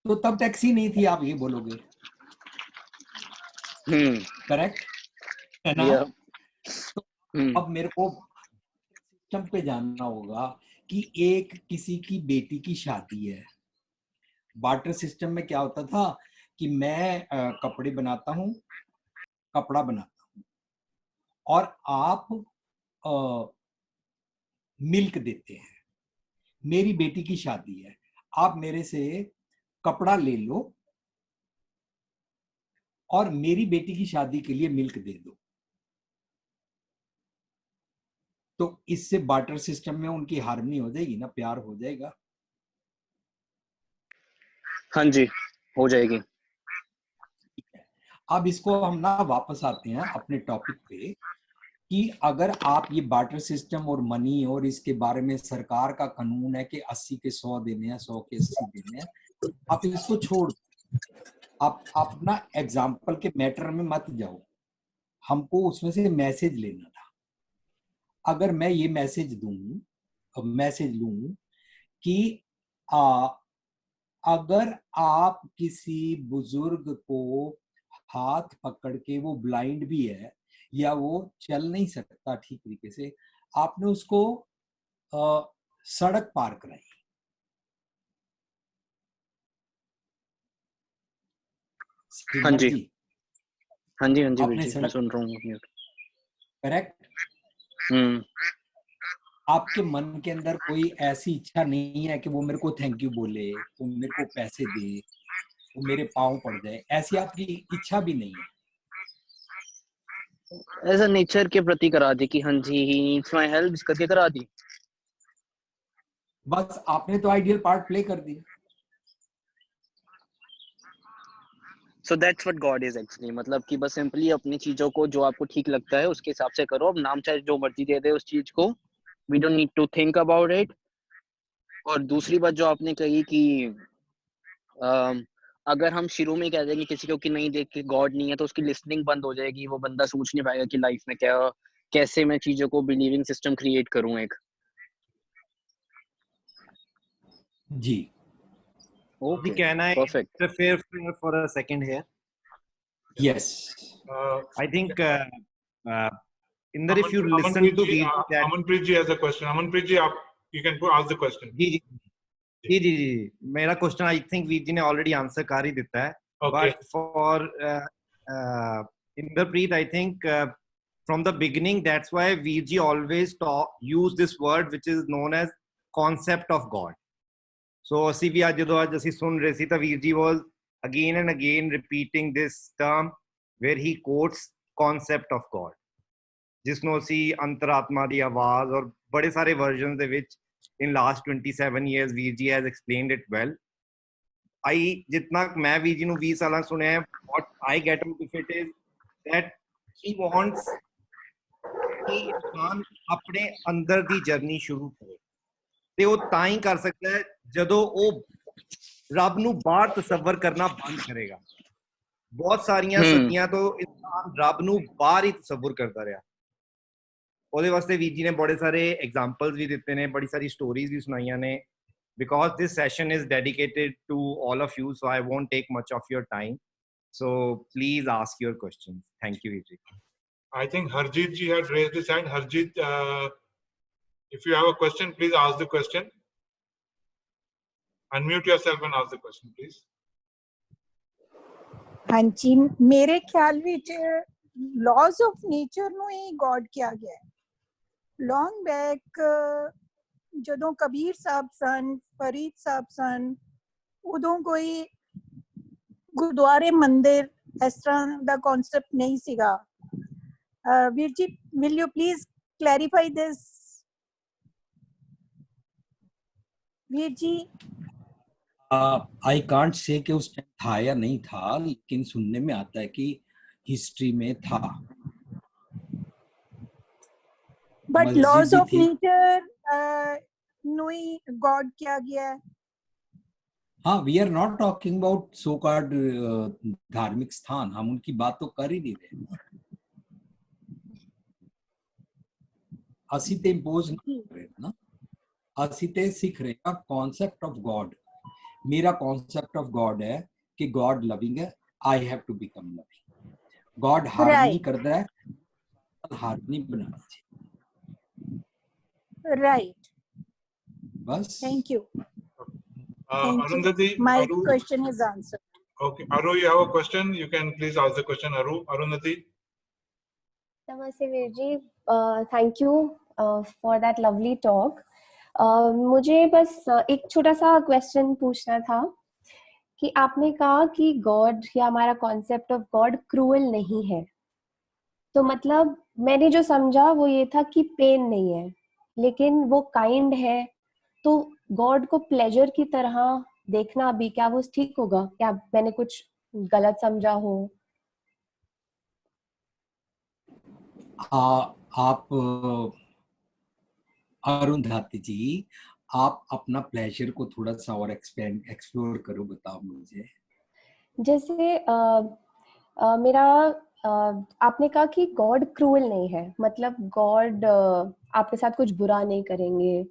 तो तब टैक्सी नहीं थी, आप ये बोलोगे, करेक्ट है ना? तो अब मेरे को सिस्टम पे जानना होगा कि एक किसी की बेटी की शादी है। बार्टर सिस्टम में क्या होता था कि मैं कपड़े बनाता हूँ, कपड़ा बनाता हूँ, और आप मिल्क देते हैं। मेरी बेटी की शादी है, आप मेरे से कपड़ा ले लो और मेरी बेटी की शादी के लिए मिल्क दे दो। तो इससे बार्टर सिस्टम में उनकी हार्मनी हो जाएगी ना, प्यार हो जाएगा। हाँ जी हो जाएगी। अब इसको हम ना वापस आते हैं अपने टॉपिक पे कि अगर आप ये बार्टर सिस्टम और मनी और इसके बारे में सरकार का कानून है कि 80 के 100 देने हैं, 100 के 80 देने हैं, आप इसको छोड़, आप अपना एग्जाम्पल के मैटर में मत जाओ। हमको उसमें से मैसेज लेना था। अगर मैं ये मैसेज लूं कि अगर आप किसी बुजुर्ग को हाथ पकड़ के, वो ब्लाइंड भी है या वो चल नहीं सकता ठीक तरीके से, आपने उसको सड़क पार कराई, हाँ जी हाँ जी वीर जी मैं सुन रहा हूँ। करेक्ट। आपके मन के अंदर कोई ऐसी इच्छा नहीं है कि वो मेरे को थैंक यू बोले, वो मेरे को पैसे दे, वो मेरे पाँव पड़ जाए, ऐसी आपकी इच्छा भी नहीं है। ऐसा नेचर के प्रति करा दी कि हाँ जी ही नीड्स माय हेल्प, इस करके करा दी। बस आपने तो आइडियल पार्ट प्ले कर दिया। So that's what God is actually, मतलब कि बस सिंपली अपनी चीजों को जो आपको ठीक लगता है उसके हिसाब से करो। अब नाम चाहे जो मर्जी दे दे उस चीज को, we don't need to think about it. और दूसरी बात जो आपने कही कि अगर हम शुरू में कह देंगे किसी को कि नहीं देख के गॉड नहीं है, तो उसकी लिसनिंग बंद हो जाएगी, वो बंदा सोच नहीं पाएगा कि लाइफ में क्या, कैसे मैं चीजों को बिलीविंग सिस्टम क्रिएट करूं एक। जी Okay, Can I perfect. interfere for a second here? Yes I think, Inder, if you listen to Veer that, Amanpreet ji has a question. Amanpreet ji, you can ask the question. जी, मेरा question I think Veer ji ने already answer कर ही देता है. Okay. But for Inderpreet, I think from the beginning, that's why Veer ji always use this word which is known as concept of God. So ਅਸੀਂ ਵੀ ਜਦੋਂ ਅੱਜ ਅਸੀਂ ਸੁਣ ਰਹੇ ਸੀ ਤਾਂ ਵੀਰ ਜੀ was again and again repeating this term where he quotes concept of God, ਜਿਸ ਨੂੰ ਅਸੀਂ ਅੰਤਰਾਤਮਾ ਦੀ ਆਵਾਜ਼ ਔਰ ਬੜੇ ਸਾਰੇ versions ਦੇ ਵਿੱਚ in last 27 years ਵੀਰ ਜੀ has explained it well. ਜਿਤਨਾ ਮੈਂ ਵੀਰ ਜੀ ਨੂੰ 20 ਸਾਲਾਂ ਸੁਣਿਆ ਹੈ, what I get out of it is that he wants ਕਿ ਇਨਸਾਨ ਆਪਣੇ ਅੰਦਰ ਦੀ ਜਰਨੀ ਸ਼ੁਰੂ ਕਰੇ ਤੇ ਉਹ ਤਾਂ ਹੀ ਕਰ ਸਕਦਾ ਹੈ ਜਦੋਂ ਉਹ ਰੱਬ ਨੂੰ ਬਾਹਰ ਤਸੱਵਰ ਕਰਨਾ ਬੰਦ ਕਰੇਗਾ. ਬਹੁਤ ਸਾਰੀਆਂ ਸਦੀਆਂ ਤੋਂ ਇਨਸਾਨ ਰੱਬ ਨੂੰ ਬਾਹਰ ਹੀ ਤਸੱਵਰ ਕਰਦਾ ਰਿਹਾ. ਉਹਦੇ ਵਾਸਤੇ ਵੀਰ ਜੀ ਨੇ ਬੜੇ ਸਾਰੇ ਐਗਜ਼ਾਮਪਲਸ ਵੀ ਦਿੱਤੇ ਨੇ, ਬੜੀ ਸਾਰੀ ਸਟੋਰੀਜ਼ ਵੀ ਸੁਣਾਈਆਂ ਨੇ. Because this session is dedicated to all of you, so I won't take much of your time. So please ask your questions. Thank you, Vijay. I think Harjeet ji had raised his hand. Harjeet, if you have a question, please ask the question. Unmute yourself and ask the question, please. ਹਾਂਜੀ, ਮੇਰੇ ਖਿਆਲ ਵਿੱਚ laws of nature ਨੂੰ ਹੀ God ਕਿਹਾ ਗਿਆ ਹੈ. Long back ਜਦੋਂ ਕਬੀਰ ਸਾਹਿਬ ਸਨ, ਫਰੀਦ ਸਾਹਿਬ ਸਨ, ਉਦੋਂ ਕੋਈ ਗੁਰਦੁਆਰੇ ਮੰਦਿਰ ਇਸ ਤਰ੍ਹਾਂ ਦਾ ਕਨਸੈਪਟ ਨਹੀਂ ਸੀਗਾ. ਵੀਰ ਜੀ, will you please clarify this? ਵੀਰ ਜੀ, आई कांट से कि उस टाइम था या नहीं था, लेकिन सुनने में आता है कि हिस्ट्री में था. but मस्जिद laws भी of थी. nature ਨੂੰ ਹੀ God ਕਿਹਾ ਗਿਆ ਹੈ. हाँ, we are not talking about so called धार्मिक स्थान. हम उनकी बात तो कर ही नहीं रहे. ਅਸੀਂ ਤੇ ਇੰਪੋਜ਼ ਨਹੀਂ ਕਰ ਰਹੇ ਨਾ, ਅਸੀਂ ਤੇ ਸਿੱਖ ਰਹੇ ਹਾਂ ਕਨਸੈਪਟ ਆਫ ਗॉड. ਮੇਰਾ ਕਨਸੈਪਟ ਆਫ ਗॉड ਹੈ ਕਿ गॉड लविंग है, I have to become loving. God harmony करता है, हार्मनी बनाना चाहिए. Right. बस. Thank you. Thank you. Arundhati, My Aru, question is answered. okay, Aru, you have a question? You can please ask the question, Aru. Arundhati. Namaste, Virji. Thank you for that lovely talk. मुझे बस एक छोटा सा question पूछना था कि आपने कहा कि गॉड या हमारा कॉन्सेप्ट ऑफ गॉड क्रूअल नहीं है, तो मतलब मैंने जो समझा वो ये था कि पेन नहीं है, लेकिन वो काइंड है. तो गॉड को प्लेजर की तरह देखना भी, क्या वो ठीक होगा? क्या मैंने कुछ गलत समझा हो? आप अरुंधति जी, आप अपना प्लेजर को थोड़ा सा और एक्सप्लोर करो, बताओ मुझे. जैसे मेरा आपने कहा कि गॉड क्रूअल नहीं है, मतलब गॉड आपके साथ कुछ बुरा नहीं करेंगे,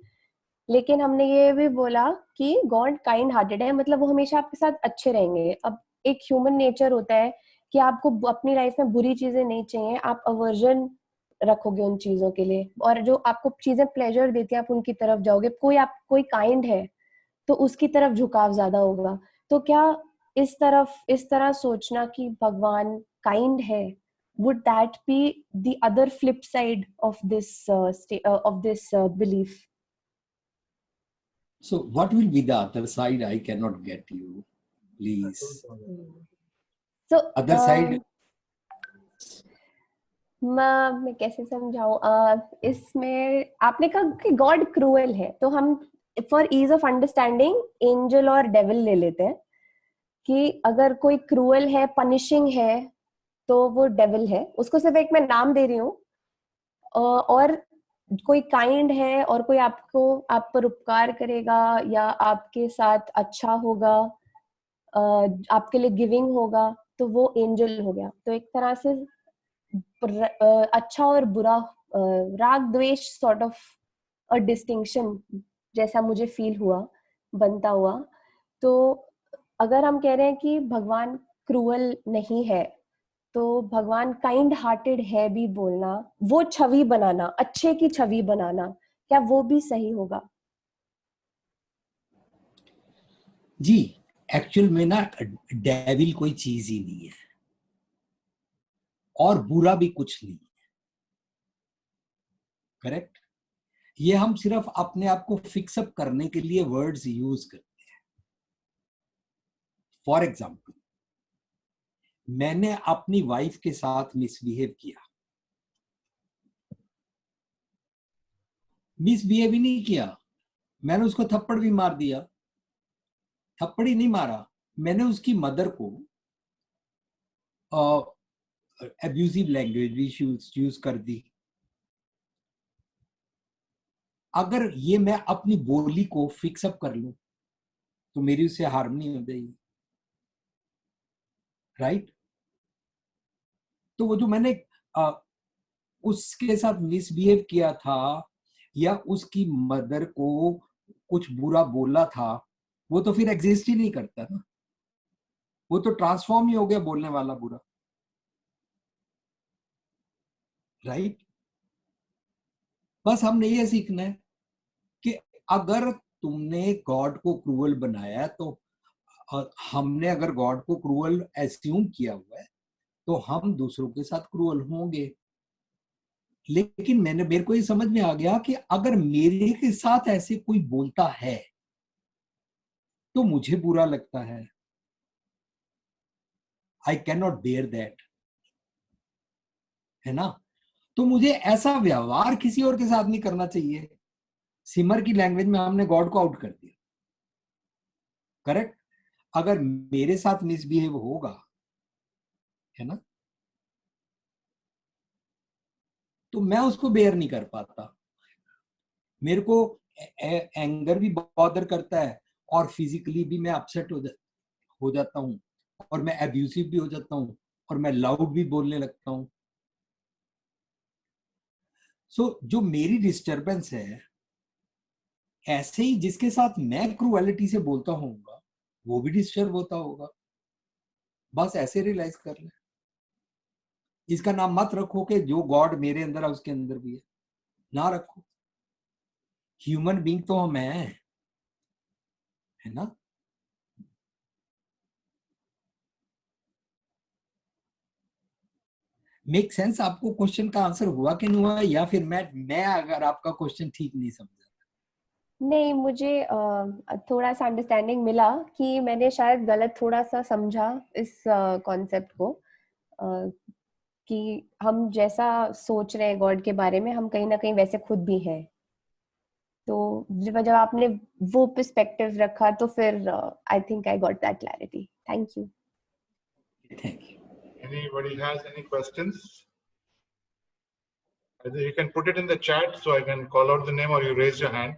लेकिन हमने ये भी बोला कि गॉड काइंड हार्टेड है, मतलब वो हमेशा आपके साथ अच्छे रहेंगे. अब एक ह्यूमन नेचर होता है कि आपको अपनी लाइफ में बुरी चीजें नहीं चाहिए, आप अवर्जन रखोगे उन चीजों के लिए, और जो आपको चीजें प्लेजर देती हैं आप उनकी तरफ जाओगे. कोई काइंड है तो उसकी तरफ झुकाव ज्यादा होगा. तो क्या इस तरह सोचना कि भगवान काइंड है, would that be the other flip side of this belief? So what will be the other side? I cannot get you, please. So other side. मैं कैसे समझाऊं? इसमें आपने कहा कि गॉड क्रूअल है, तो हम for ease of understanding angel और डेविल ले लेते हैं कि अगर कोई क्रूअल है, पनिशिंग है, तो वो डेविल है. उसको सिर्फ एक मैं नाम दे रही हूँ. और कोई काइंड है और कोई आप पर उपकार करेगा या आपके साथ अच्छा होगा, आपके लिए गिविंग होगा, तो वो एंजल हो गया. तो एक तरह से अच्छा और बुरा, राग द्वेष सॉर्ट ऑफ अ डिस्टिंक्शन जैसा मुझे फील हुआ. बनता हुआ। तो अगर हम कह रहे हैं कि भगवान क्रूअल नहीं है, तो भगवान काइंड हार्टेड है भी बोलना, वो छवि बनाना, अच्छे की छवि बनाना, क्या वो भी सही होगा? जी, एक्चुअल में ना डेविल कोई चीज ही नहीं है और बुरा भी कुछ नहीं है, करेक्ट? ये हम सिर्फ अपने आप को फिक्सअप करने के लिए वर्ड्स यूज करते हैं। फॉर एग्जाम्पल, मैंने अपनी वाइफ के साथ मिसबिहेव किया, मिसबिहेव ही नहीं किया, मैंने उसको थप्पड़ भी मार दिया। थप्पड़ ही नहीं मारा, मैंने उसकी मदर को एब्यूजिव लैंग्वेज भी यूज कर दी। अगर ये मैं अपनी बोली को फिक्सअप कर लूं तो मेरी उससे हार्म नहीं हो जाएगी, राइट? तो वो जो मैंने उसके साथ मिसबिहेव किया था या उसकी मदर को कुछ बुरा बोला था, वो तो फिर एग्जिस्ट ही नहीं करता ना, वो तो ट्रांसफॉर्म ही हो गया बोलने वाला बुरा, राइट? बस हमने ये सीखना है कि अगर तुमने गॉड को क्रूअल बनाया तो हमने अगर गॉड को क्रूअल एज्यूम किया हुआ है तो हम दूसरों के साथ क्रूअल होंगे। लेकिन मेरे को ये समझ में आ गया कि अगर मेरे के साथ ऐसे कोई बोलता है तो मुझे बुरा लगता है, I can not bear that, है ना? तो मुझे ऐसा व्यवहार किसी और के साथ नहीं करना चाहिए। सिमर की लैंग्वेज में हमने गॉड को आउट कर दिया, करेक्ट? अगर मेरे साथ मिसबिहेव होगा, है ना, तो मैं उसको बेयर नहीं कर पाता। मेरे को एंगर भी बॉदर करता है और फिजिकली भी मैं अपसेट हो जाता हूँ और मैं एब्यूसिव भी हो जाता हूँ और मैं लाउड भी बोलने लगता हूँ। सो जो मेरी डिस्टरबेंस है, ऐसे ही जिसके साथ मैं क्रूएलिटी से बोलता होऊंगा वो भी डिस्टर्ब होता होगा। बस ऐसे रियलाइज कर ले। इसका नाम मत रखो कि जो गॉड मेरे अंदर है उसके अंदर भी है, ना रखो। ह्यूमन बीइंग तो हम हैं, है ना? Make sense? आपको क्वेश्चन का आंसर हुआ कि नहीं हुआ, या फिर मैं अगर आपका क्वेश्चन ठीक नहीं समझा? नहीं, मुझे थोड़ा सा अंडरस्टैंडिंग मिला कि मैंने शायद गलत थोड़ा सा समझा इस कॉन्सेप्ट को, कि हम जैसा सोच रहे हैं गॉड के बारे में, हम कहीं ना कहीं वैसे खुद भी हैं। तो जब आपने वो पर्सपेक्टिव रखा तो फिर I think I got that clarity. Thank you. Thank you. Anybody has any questions? Either you can put it in the chat so I can call out the name, or you raise your hand,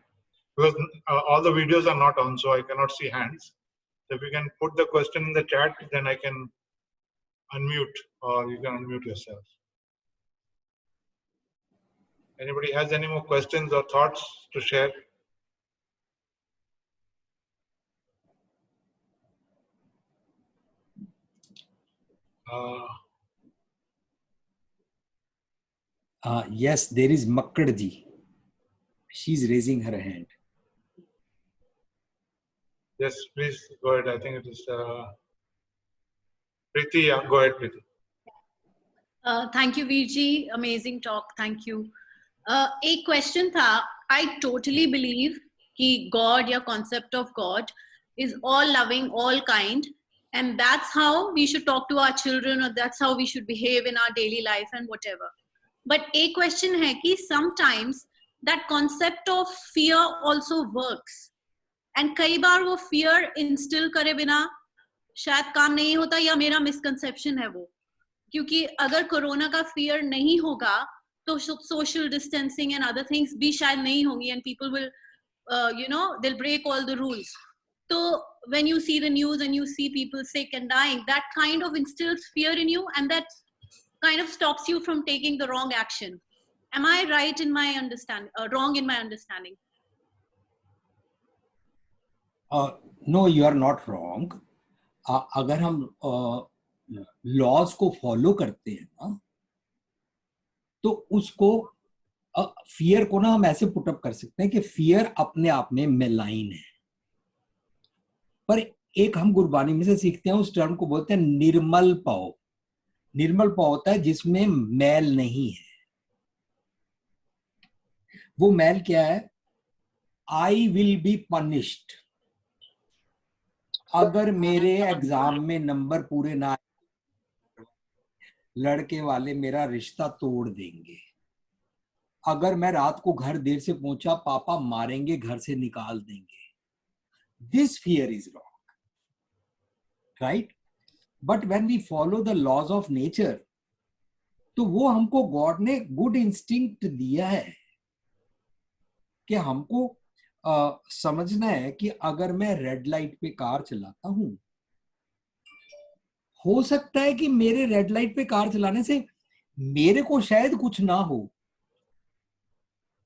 because all the videos are not on, so I cannot see hands. So if you can put the question in the chat, then I can unmute, or you can unmute yourself. Anybody has any more questions or thoughts to share? Yes, there is Makkadji. She's raising her hand. Yes, please go ahead. I think it is Preeti. Yeah, go ahead, Preeti. Thank you, Virji. Amazing talk. Thank you. एक question था. I totally believe कि God या concept of God is all loving, all kind, and that's how we should talk to our children, or that's how we should behave in our daily life and whatever. But एक question है कि sometimes that concept of fear also works, and कई बार वो fear instill करे बिना शायद काम नहीं होता, या मेरा misconception है वो. क्योंकि अगर कोरोना का fear नहीं होगा तो social distancing and other things भी शायद नहीं होंगी, and people will they'll break all the rules. So when you see the news and you see people sick and dying, that kind of instills fear in you, and that kind of stops you from taking the wrong action. Am I right in my understanding, wrong in my understanding? No, you are not wrong. अगर हम laws को follow करते हैं ना, तो उसको fear को ना हम ऐसे पुटअप कर सकते हैं कि फियर अपने आप में मेलाइन है, पर एक हम गुरबानी में से सीखते हैं, उस टर्म को बोलते हैं निर्मल पाव. निर्मल पाव होता है जिसमें मैल नहीं है. वो मैल क्या है? I will be punished. अगर मेरे एग्जाम में नंबर पूरे ना आए, लड़के वाले मेरा रिश्ता तोड़ देंगे. अगर मैं रात को घर देर से पहुंचा, पापा मारेंगे, घर से निकाल देंगे. This fear is wrong, right? But when we follow the laws of nature, तो वो हमको गॉड ने गुड इंस्टिंक्ट दिया है कि हमको समझना है कि अगर मैं रेड लाइट पे कार चलाता हूं, हो सकता है कि मेरे रेड लाइट पे कार चलाने से मेरे को शायद कुछ ना हो,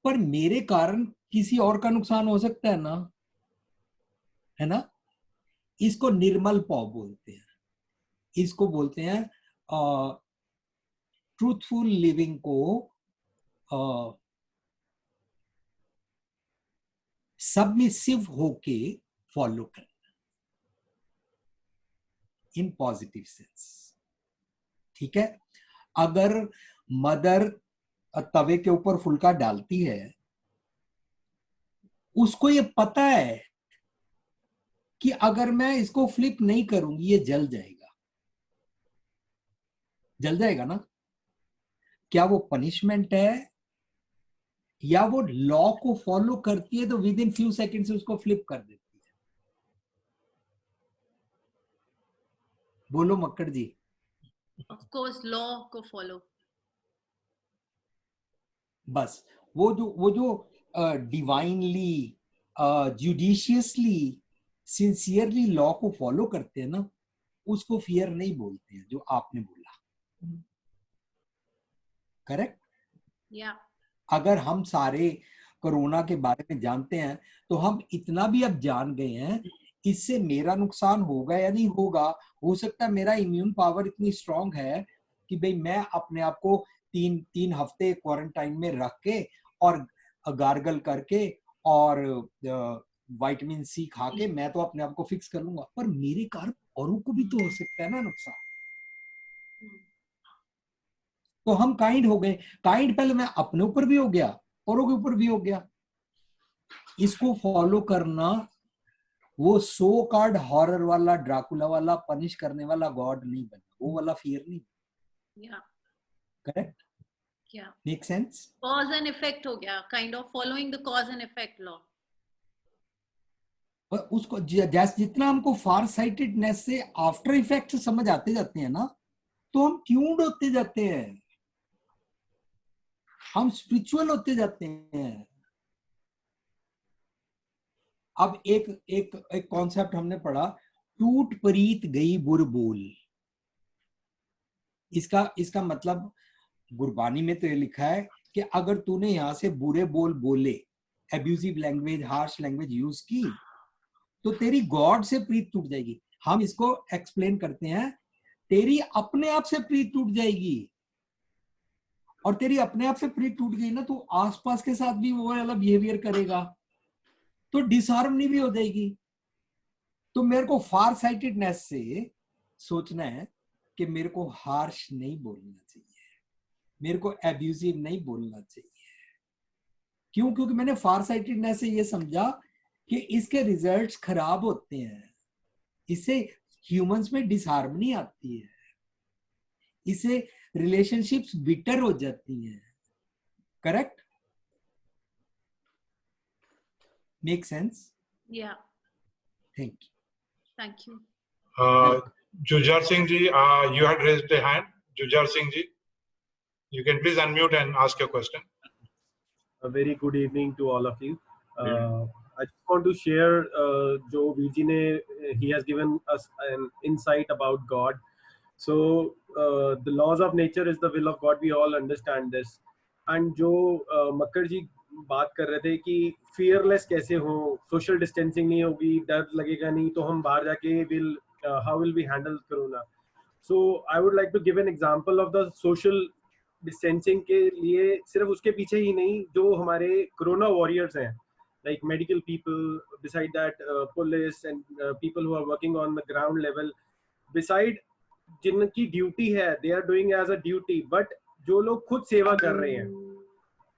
पर मेरे कारण किसी और का नुकसान हो सकता है ना, है ना? इसको निर्मल पाव बोलते हैं. इसको बोलते हैं ट्रूथफुल लिविंग को सबमिसिव होके फॉलो करना इन पॉजिटिव सेंस. ठीक है? अगर मदर तवे के ऊपर फुल्का डालती है, उसको ये पता है कि अगर मैं इसको फ्लिप नहीं करूंगी ये जल जाएगा. जल जाएगा ना? क्या वो पनिशमेंट है या वो लॉ को फॉलो करती है तो विद इन फ्यू सेकंड से उसको फ्लिप कर देती है? बोलो मक्कड़ जी. Of course, law को follow. बस वो जो डिवाइनली जुडिशियसली सिंसियरली लॉ को फॉलो करते हैं ना, उसको फियर नहीं बोलते हैं, जो आपने बोला. करेक्ट? Yeah. अगर हम सारे कोरोना के बारे में जानते हैं, तो हम इतना भी अब जान गए हैं, इससे मेरा नुकसान होगा या नहीं होगा. हो सकता है मेरा इम्यून पावर इतनी स्ट्रांग है कि भाई मैं अपने आप को 3 हफ्ते क्वारंटाइन में रख के और गार्गल करके और विटामिन सी खा के मैं तो अपने आप को फिक्स कर लूंगा, पर मेरे कारण औरों को भी तो हो सकता है ना नुकसान. तो हम काइंड हो गए. काइंड पहले मैं अपने ऊपर भी हो गया, औरों के ऊपर भी हो गया. इसको फॉलो करना वो सो कार्ड हॉरर वाला, ड्राकुला वाला, पनिश करने वाला गॉड नहीं बना, वो वाला फियर नहीं. Yeah. Correct? Yeah. Make sense? Cause and effect हो गया, kind of following the cause and effect law. और उसको जैसे जितना हमको फार साइटेडनेस से आफ्टर इफेक्ट समझ आते जाते हैं ना, तो हम ट्यून्ड होते जाते हैं, हम स्पिरिचुअल होते जाते हैं. अब एक कॉन्सेप्ट हमने पढ़ा, टूट परीत गई बुर बोल. इसका मतलब गुरबानी में तो ये लिखा है कि अगर तूने यहां से बुरे बोल बोले, abusive language, harsh language use की, तो तेरी गॉड से प्रीत टूट जाएगी. हम इसको एक्सप्लेन करते हैं, तेरी अपने आप से प्रीत टूट जाएगी. और तेरी अपने आप से प्रीत टूट गई ना, तो आसपास के साथ भी वो वाला बिहेवियर करेगा, तो डिसहार्मनी भी हो जाएगी. तो मेरे को फार साइटेडनेस से सोचना है कि मेरे को हार्श नहीं बोलना चाहिए, मेरे को एब्यूजिव नहीं बोलना चाहिए. क्यों? क्योंकि मैंने फार साइटेडनेस से ये समझा कि इसके रिजल्ट्स खराब होते हैं, इससे ह्यूमंस में डिसहार्मनी आती है, इससे रिलेशनशिप्स बिटर हो जाती हैं. Correct? Make sense? Yeah. Thank you. Thank you. Jujar Singh ji, you had raised a hand. Jujar Singh ji, you can please unmute and ask your question. A very good evening to all of you. I just want to share Joe Viji ne, he has given us an insight about God. So the laws of nature is the will of God. We all understand this. And Joe Makkar ji बात कर रहे थे कि fearless कैसे हो, social distancing नहीं होगी, डर लगेगा नहीं, तो हम बाहर जाके will how will we handle corona. So I would like to give an example of the social distancing के लिए, सिर्फ उसके पीछे ही नहीं, जो हमारे कोरोना वॉरियर्स हैं, like medical people, beside that police and people who are working on the ground level, beside जिनकी ड्यूटी है, they are doing as a duty, but जो लोग खुद सेवा कर रहे हैं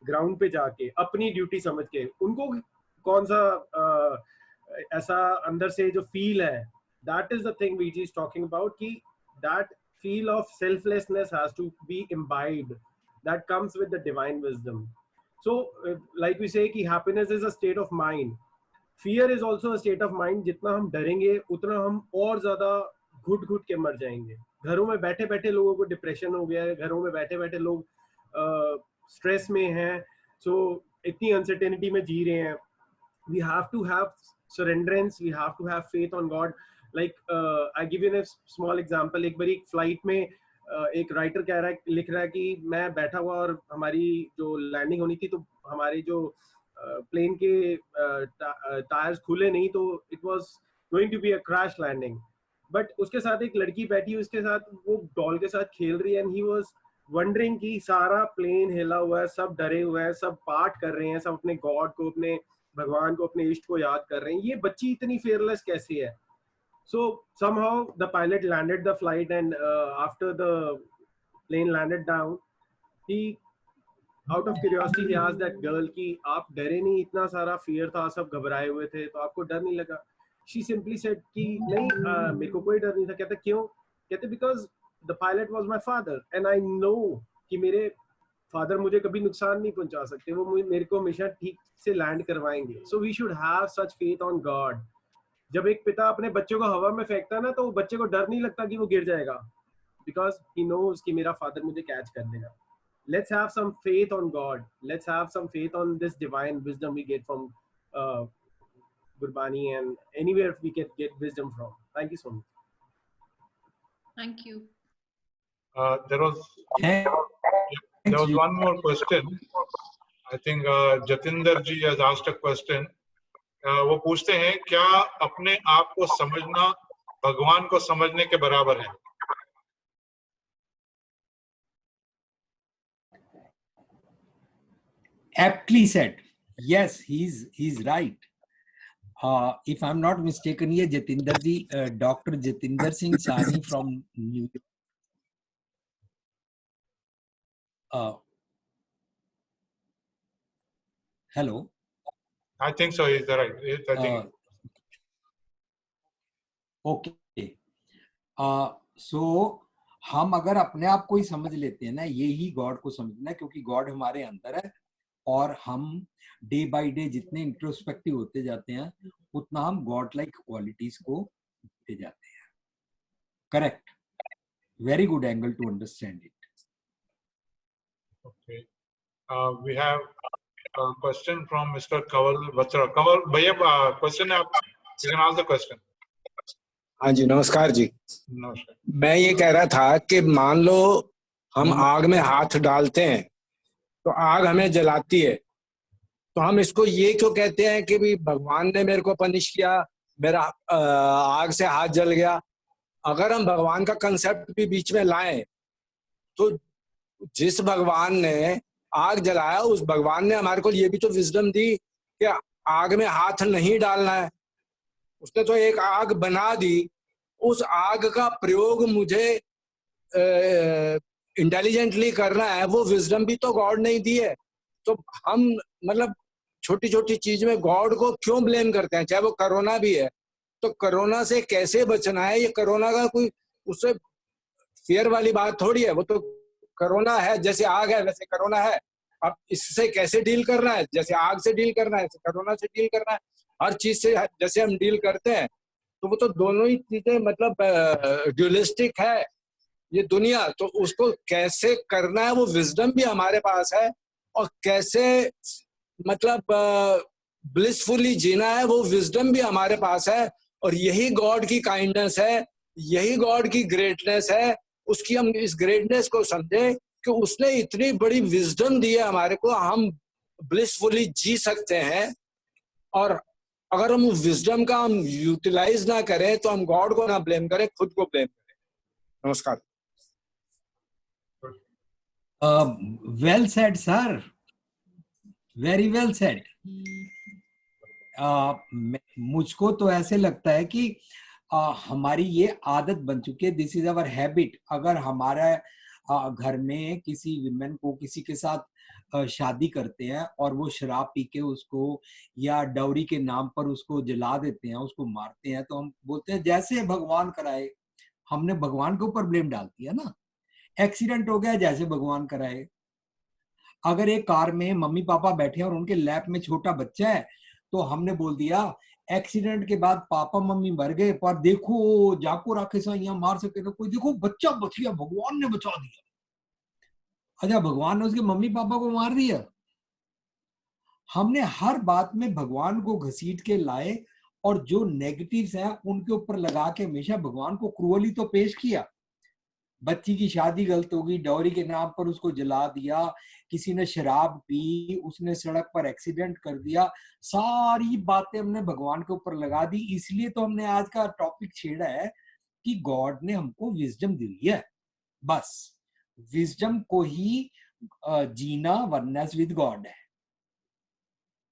ग्राउंड पे जाके अपनी ड्यूटी समझ के, उनको कौन सा ऐसा अंदर से जो फील है, that is the thing which is talking about, कि that feel of selflessness has to be imbibed, that comes with the divine wisdom. So like we say कि happiness is a state of mind, fear is also a state of mind. जितना हम डरेंगे उतना हम और ज्यादा घुट घुट के मर जाएंगे. घरों में बैठे बैठे लोगों को डिप्रेशन हो गया है, घरों में बैठे बैठे लोग स्ट्रेस में हैं, so इतनी अनसर्टेनिटी में जी रहे हैं. We have to have surrenderance, we have to have faith on God. Like I give you a small example. एक बार एक फ्लाइट में एक राइटर कह रहा है, लिख रहा है कि मैं बैठा हुआ और हमारी जो लैंडिंग होनी थी, तो हमारे जो प्लेन के टायर्स खुले नहीं, तो it was going to be a crash landing. But उसके साथ एक लड़की बैठी, उसके साथ वो डॉल के साथ खेल रही है, एंड ही वाज वंडरिंग कि सारा प्लेन हिला हुआ है, सब डरे हुए हैं, सब पाठ कर रहे हैं, सब अपने गॉड को, अपने भगवान को, अपने इष्ट को याद कर रहे हैं. ये बच्ची इतनी फेयरलेस कैसी है? So somehow the pilot landed the flight, and after the plane landed down, he, out of curiosity, he asked that girl कि आप डरे नहीं, इतना सारा fear था, सब घबराए हुए थे, तो आपको डर नहीं लगा? She simply said कि नहीं, मेरे को कोई डर नहीं था. कहते क्यों? कहते because the pilot was my father and I know कि मेरे फादर मुझे कभी नुकसान नहीं पहुंचा सकते, वो मेरे को हमेशा ठीक से लैंड करवाएंगे. So we should have such faith on God. जब एक पिता अपने बच्चे को हवा में फेंकता है ना, तो बच्चे को डर नहीं लगता कि वो गिर जाएगा, because he knows कि मेरा फादर मुझे कैच कर देगा. Let's have some faith on God. Let's have some faith on this divine wisdom we get from Gurbani, and anywhere we can get wisdom from. Thank you so much. Thank you. There was one more question. I think Jatinder ji has asked a question. वो पूछते हैं, क्या अपने आप को समझना भगवान को समझने के बराबर है? Aptly said. Yes, he's right. If I'm not mistaken, ये Jatinder ji, Dr. Jatinder Singh Sani from New York. Hello. I think so. Is that right? Yes, I think. Okay. So हम अगर अपने आप को ही समझ लेते हैं ना, ये ही गॉड को समझना है, क्योंकि गॉड हमारे अंदर है, और हम डे बाय डे जितने इंट्रोस्पेक्टिव होते जाते हैं, उतना हम गॉड लाइक क्वालिटीज को देते जाते हैं. Correct. Very good angle to understand it. Okay. We have a question from Mr. Kaval Batra. Kaval, भैया question है, आप you can ask the question. हाँ जी, नमस्कार जी. नमस्कार. मैं ये कह रहा था कि मान लो हम आग में हाथ डालते हैं तो आग हमें जलाती है, तो हम इसको ये क्यों कहते हैं कि भी भगवान ने मेरे को पनिश किया, मेरा आग से हाथ जल गया? अगर हम भगवान का कंसेप्ट भी बीच में लाएं, तो जिस भगवान ने आग जलाया, उस भगवान ने हमारे को ये भी तो विजडम दी कि आग में हाथ नहीं डालना है. उसने तो एक आग बना दी, उस आग का प्रयोग मुझे इंटेलिजेंटली करना है, वो विजडम भी तो गॉड ने दी है. तो हम मतलब छोटी छोटी चीज में गॉड को क्यों ब्लेम करते हैं? चाहे वो कोरोना भी है, तो कोरोना से कैसे बचना है, ये कोरोना का कोई उससे फियर वाली बात थोड़ी है. वो तो कोरोना है, जैसे आग है वैसे कोरोना है. अब इससे कैसे डील करना है? जैसे आग से डील करना है, कोरोना से डील करना है. हर चीज से जैसे हम डील करते हैं, तो वो तो दोनों ही चीजें मतलब ड्यूलिस्टिक है ये दुनिया. तो उसको कैसे करना है, वो विजडम भी हमारे पास है, और कैसे मतलब ब्लिसफुली जीना है, वो विजडम भी हमारे पास है. और यही गॉड की काइंडनेस है, यही गॉड की ग्रेटनेस है. उसकी हम इस ग्रेटनेस को समझे कि उसने इतनी बड़ी विजडम दी है हमारे को. हम ब्लिसफुली जी सकते हैं। और अगर हम विजडम का हम यूटिलाइज ना करें तो हम गॉड को ना ब्लेम करें, खुद को ब्लेम करें। नमस्कार। Well said sir, very well said. मुझको तो ऐसे लगता है कि हमारी ये आदत बन चुकी है, दिस इज अवर हैबिट। अगर हमारा घर में किसी विमेन को किसी के साथ शादी करते हैं और वो शराब पी के उसको या डाउरी के नाम पर उसको जला देते हैं, उसको मारते हैं, तो हम बोलते हैं जैसे भगवान कराए। हमने भगवान के ऊपर ब्लेम डाल दिया ना। एक्सीडेंट हो गया जैसे भगवान कराए। अगर एक कार में मम्मी पापा बैठे हैं और उनके लैप में छोटा बच्चा है तो हमने बोल दिया एक्सीडेंट के बाद पापा मम्मी मर गए पर देखो जाको राखे साइया मार सके तो कोई, देखो बच्चा बच गया, भगवान ने बचा दिया। अच्छा, भगवान ने उसके मम्मी पापा को मार दिया? हमने हर बात में भगवान को घसीट के लाए और जो नेगेटिव्स हैं उनके ऊपर लगा के हमेशा भगवान को क्रूअली तो पेश किया। बच्ची की शादी गलत होगी, डॉरी के नाम पर उसको जला दिया, किसी ने शराब पी, उसने सड़क पर एक्सीडेंट कर दिया, सारी बातें हमने भगवान के ऊपर लगा दी। इसलिए तो हमने आज का टॉपिक छेड़ा है कि गॉड ने हमको विजडम दी है। बस विजडम को ही जीना वननेस विद गॉड है।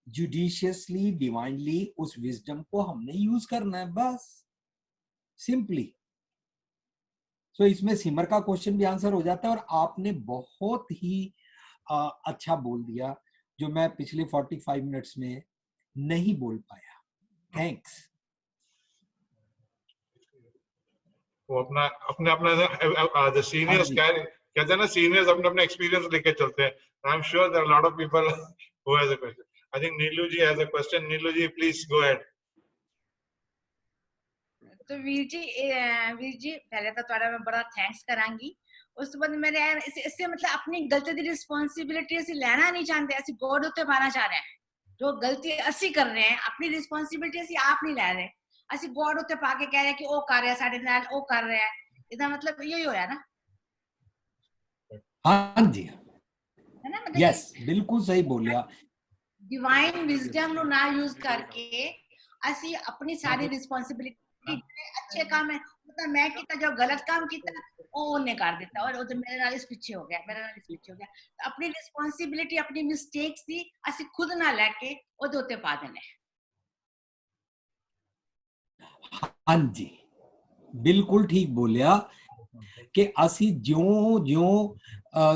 जुडिशियसली, डिवाइनली उस विजडम को हमने यूज करना है, बस सिंपली। तो इसमें सिमर का क्वेश्चन भी आंसर हो जाता है और आपने बहुत ही अच्छा बोल दिया जो मैं पिछले 45 मिनट्स में नहीं बोल पाया। थैंक्स। वो अपना अपने अपने सीनियर्स कहते हैं ना, सीनियर्स अपने अपने एक्सपीरियंस लेके चलते हैं। I am sure there are lot of people who has a question. I think Neelu ji has a question. Neelu ji please go ahead. तो वीर जी पहले तो ਤੁਹਾਡਾ ਮੈਂ ਬੜਾ ਥੈਂक्स ਕਰਾਂਗੀ। ਉਸ ਤੋਂ ਬਾਅਦ ਮੇਰੇ ਇਸੇ मतलब अपनी गलती ਦੀ ਰਿਸਪੌਂਸਿਬਿਲਿਟੀ ਅਸੀਂ ਲੈਣਾ ਨਹੀਂ ਚਾਹੁੰਦੇ, ਅਸੀਂ ਗੋਡ ਉੱਤੇ ਪਾਣਾ ਚਾਹ ਰਹੇ ਹਾਂ। ਜੋ ਗਲਤੀ ਅਸੀਂ ਕਰ ਰਹੇ ਹਾਂ ਆਪਣੀ ਰਿਸਪੌਂਸਿਬਿਲਿਟੀ ਅਸੀਂ ਆਪ ਨਹੀਂ ਲੈ ਰਹੇ, ਅਸੀਂ ਗੋਡ ਉੱਤੇ ਪਾ ਕੇ ਕਹਿ ਰਹੇ ਕਿ ਉਹ ਕਰ ਰਿਹਾ ਸਾਡੇ ਨਾਲ, ਉਹ ਕਰ ਰਿਹਾ ਹੈ। ਇਹਦਾ मतलब यही होया ना? हाँ जी, है ना? मतलब यस, बिल्कुल सही बोलिया। डिवाइन विजडम ਨੂੰ ਨਾ ਯੂਜ਼ ਕਰਕੇ ਅਸੀਂ ਆਪਣੀ ਸਾਰੀ ਰਿਸਪੌਂਸਿਬਿਲਿਟੀ अच्छे काम है मतलब मैं किया जो गलत काम किया ਉਹਨੇ ਕਰ ਦਿੱਤਾ और ਉਹ ਮੇਰੇ ਨਾਲ ਇਸ ਪਿੱਛੇ ਹੋ ਗਿਆ, ਮੇਰੇ ਨਾਲ ਇਸ ਪਿੱਛੇ ਹੋ ਗਿਆ। ਆਪਣੀ ਰਿਸਪੌਂਸਿਬਿਲਿਟੀ ਆਪਣੀ ਮਿਸਟੇਕਸ ਦੀ ਅਸੀਂ ਖੁਦ ਨਾ ਲੈ ਕੇ ਉਹਦੇ ਉੱਤੇ ਪਾ ਦੇਣਾ। हाँ जी, बिल्कुल ठीक बोलिया कि ਅਸੀਂ ਜਿਉਂ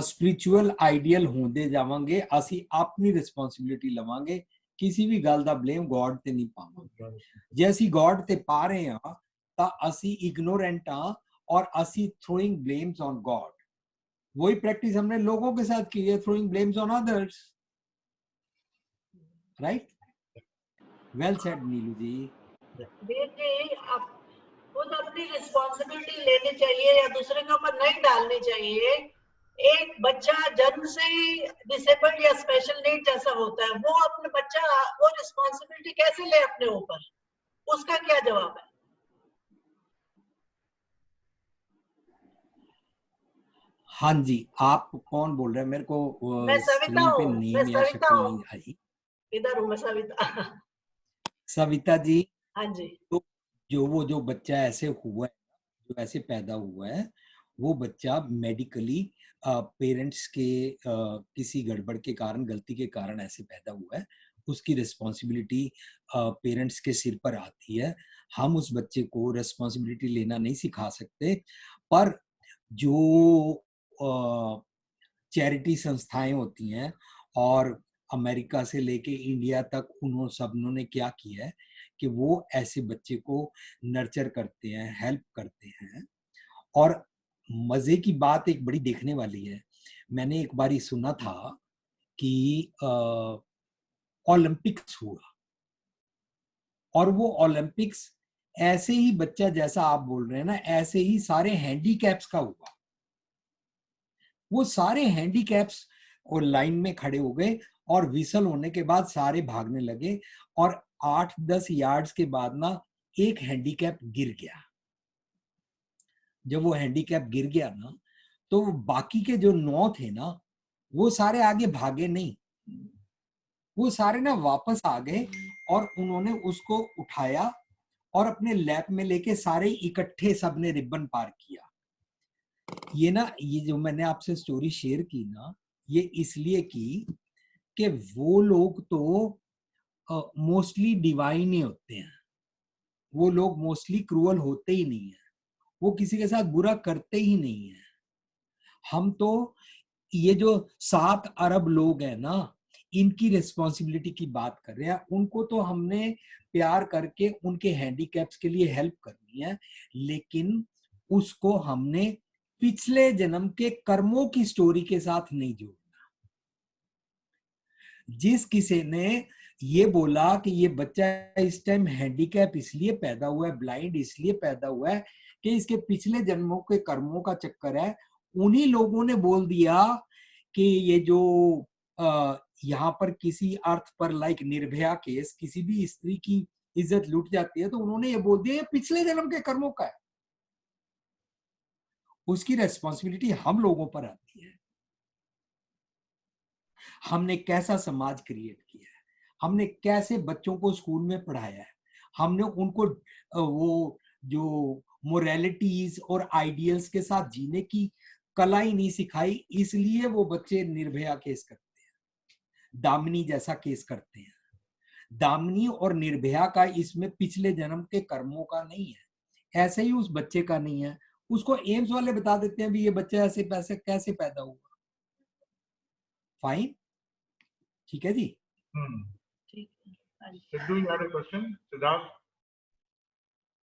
स्पिरिचुअल आइडियल होंदे जावांगे ਅਸੀਂ ਆਪਣੀ ਰਿਸਪੌਂਸਿਬਿਲਿਟੀ ਲਵਾਂਗੇ, किसी भी गल दा ब्लेम गॉड ते नहीं पावांगे। जे ਅਸੀਂ गॉड ते पा रहे हां ਤਾਂ ਅਸੀਂ इग्नोरेंट हां और ਅਸੀਂ throwing blames on God। वही प्रैक्टिस हमने लोगों के साथ की है, throwing blames on others, right? Well said नीलू जी। वीर जी, आप खुद अपनी रिस्पॉन्सिबिलिटी लेनी चाहिए या दूसरे के ऊपर नहीं डालनी चाहिए। एक बच्चा जन्म से ही डिसेबल्ड या स्पेशल नीड जैसा होता है, वो अपने बच्चा वो रिस्पॉन्सिबिलिटी कैसे ले अपने ऊपर, उसका क्या जवाब है? हाँ जी, आप कौन बोल रहे हैं? मेरे को मैं सविता स्क्रीन पे हूँ, नेम या शक्ल नहीं आई। इधर हूँ मैं, सविता। सविता जी, हाँ जी। तो जो बच्चा ऐसे हुआ है, जो ऐसे पैदा हुआ है, वो बच्चा मेडिकली पेरेंट्स के किसी गड़बड़ के कारण, गलती के कारण ऐसे पैदा हुआ है, उसकी रिस्पॉन्सिबिलिटी पेरेंट्स के सिर पर आती है। हम उस बच्चे को रिस्पॉन्सिबिलिटी लेना नहीं सिखा सकते, पर जो चैरिटी संस्थाएं होती हैं और अमेरिका से लेके इंडिया तक उन्होंने क्या किया है कि वो ऐसे बच्चे को नर्चर करते हैं, हेल्प करते हैं। और मजे की बात एक बड़ी देखने वाली है, मैंने एक बारी सुना था कि ओलंपिक्स हुआ और वो ओलंपिक्स ऐसे ही बच्चा जैसा आप बोल रहे हैं ना, ऐसे ही सारे हैंडीकैप्स का हुआ। वो सारे हैंडीकैप्स और लाइन में खड़े हो गए और विसल होने के बाद सारे भागने लगे और 8-10 यार्ड्स के बाद ना एक हैंडीकैप गिर गया। जब वो हैंडीकैप गिर गया ना, तो बाकी के जो 9 थे ना, वो सारे आगे भागे नहीं, वो सारे ना वापस आ गए और उन्होंने उसको उठाया और अपने लैब में लेके सारे इकट्ठे सबने रिबन पार किया। ये जो मैंने आपसे स्टोरी शेयर की ना, ये इसलिए की कि वो लोग तो मोस्टली डिवाइन ही होते हैं, वो लोग मोस्टली क्रूअल होते ही नहीं है, वो किसी के साथ बुरा करते ही नहीं है। हम तो ये जो 7 अरब लोग हैं ना, इनकी रिस्पॉन्सिबिलिटी की बात कर रहे हैं। उनको तो हमने प्यार करके उनके हैंडीकैप्स के लिए हेल्प करनी है, लेकिन उसको हमने पिछले जन्म के कर्मों की स्टोरी के साथ नहीं जोड़ना। जिस किसी ने ये बोला कि ये बच्चा इस टाइम हैंडीकैप इसलिए पैदा हुआ है, ब्लाइंड इसलिए पैदा हुआ है कि इसके पिछले जन्मों के कर्मों का चक्कर है, उन्हीं लोगों ने बोल दिया कि ये जो यहाँ पर किसी अर्थ पर लाइक निर्भया केस, किसी भी स्त्री की इज्जत लूट जाती है, तो उन्होंने ये बोल दिया ये पिछले जन्म के कर्मों का है। उसकी रेस्पॉन्सिबिलिटी हम लोगों पर आती है। हमने कैसा समाज क्रिएट किया है, हमने कैसे बच्चों को स्कूल में पढ़ाया है, हमने उनको वो जो मोरालिटीज और आइडियल्स के साथ जीने की कला ही नहीं सिखाई, इसलिए वो बच्चे निर्भया केस करते हैं, दामिनी जैसा केस करते हैं। दामिनी और निर्भया का इसमें पिछले जन्म के कर्मों का नहीं है, ऐसे ही उस बच्चे का नहीं है। उसको एम्स वाले बता देते हैं भी ये बच्चा ऐसे पैसे कैसे पैदा हुआ। फाइन, ठीक है जी। Sidhu, you had a question? Siddharth?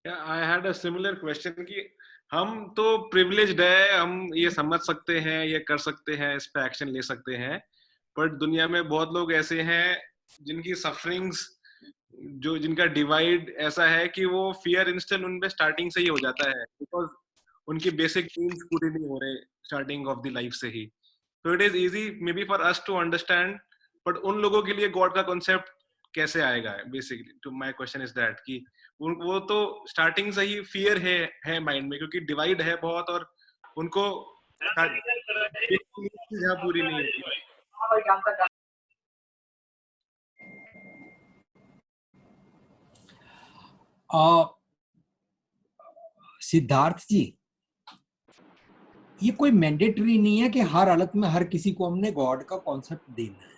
Yeah, I had a similar question कि हम तो privileged है, हम ये समझ सकते हैं, ये कर सकते हैं, इस पे एक्शन ले सकते हैं, बट दुनिया में बहुत लोग ऐसे हैं जिनकी सफरिंग्स, जो जिनका डिवाइड ऐसा है कि वो फियर इंस्टेंट उन पे स्टार्टिंग से ही हो जाता है, बिकॉज उनकी बेसिक नीड्स पूरी नहीं हो रहे स्टार्टिंग ऑफ द लाइफ से ही। तो it is easy may be for us to understand, but उन लोगों के लिए गॉड का कॉन्सेप्ट कैसे आएगा? Basically to my question is that कि वो तो स्टार्टिंग से ही फियर है माइंड में, क्योंकि डिवाइड है बहुत और उनको यहाँ पूरी नहीं होती। सिद्धार्थ जी, ये कोई मैंडेटरी नहीं है कि हर हालत में हर किसी को हमने गॉड का कॉन्सेप्ट देना है।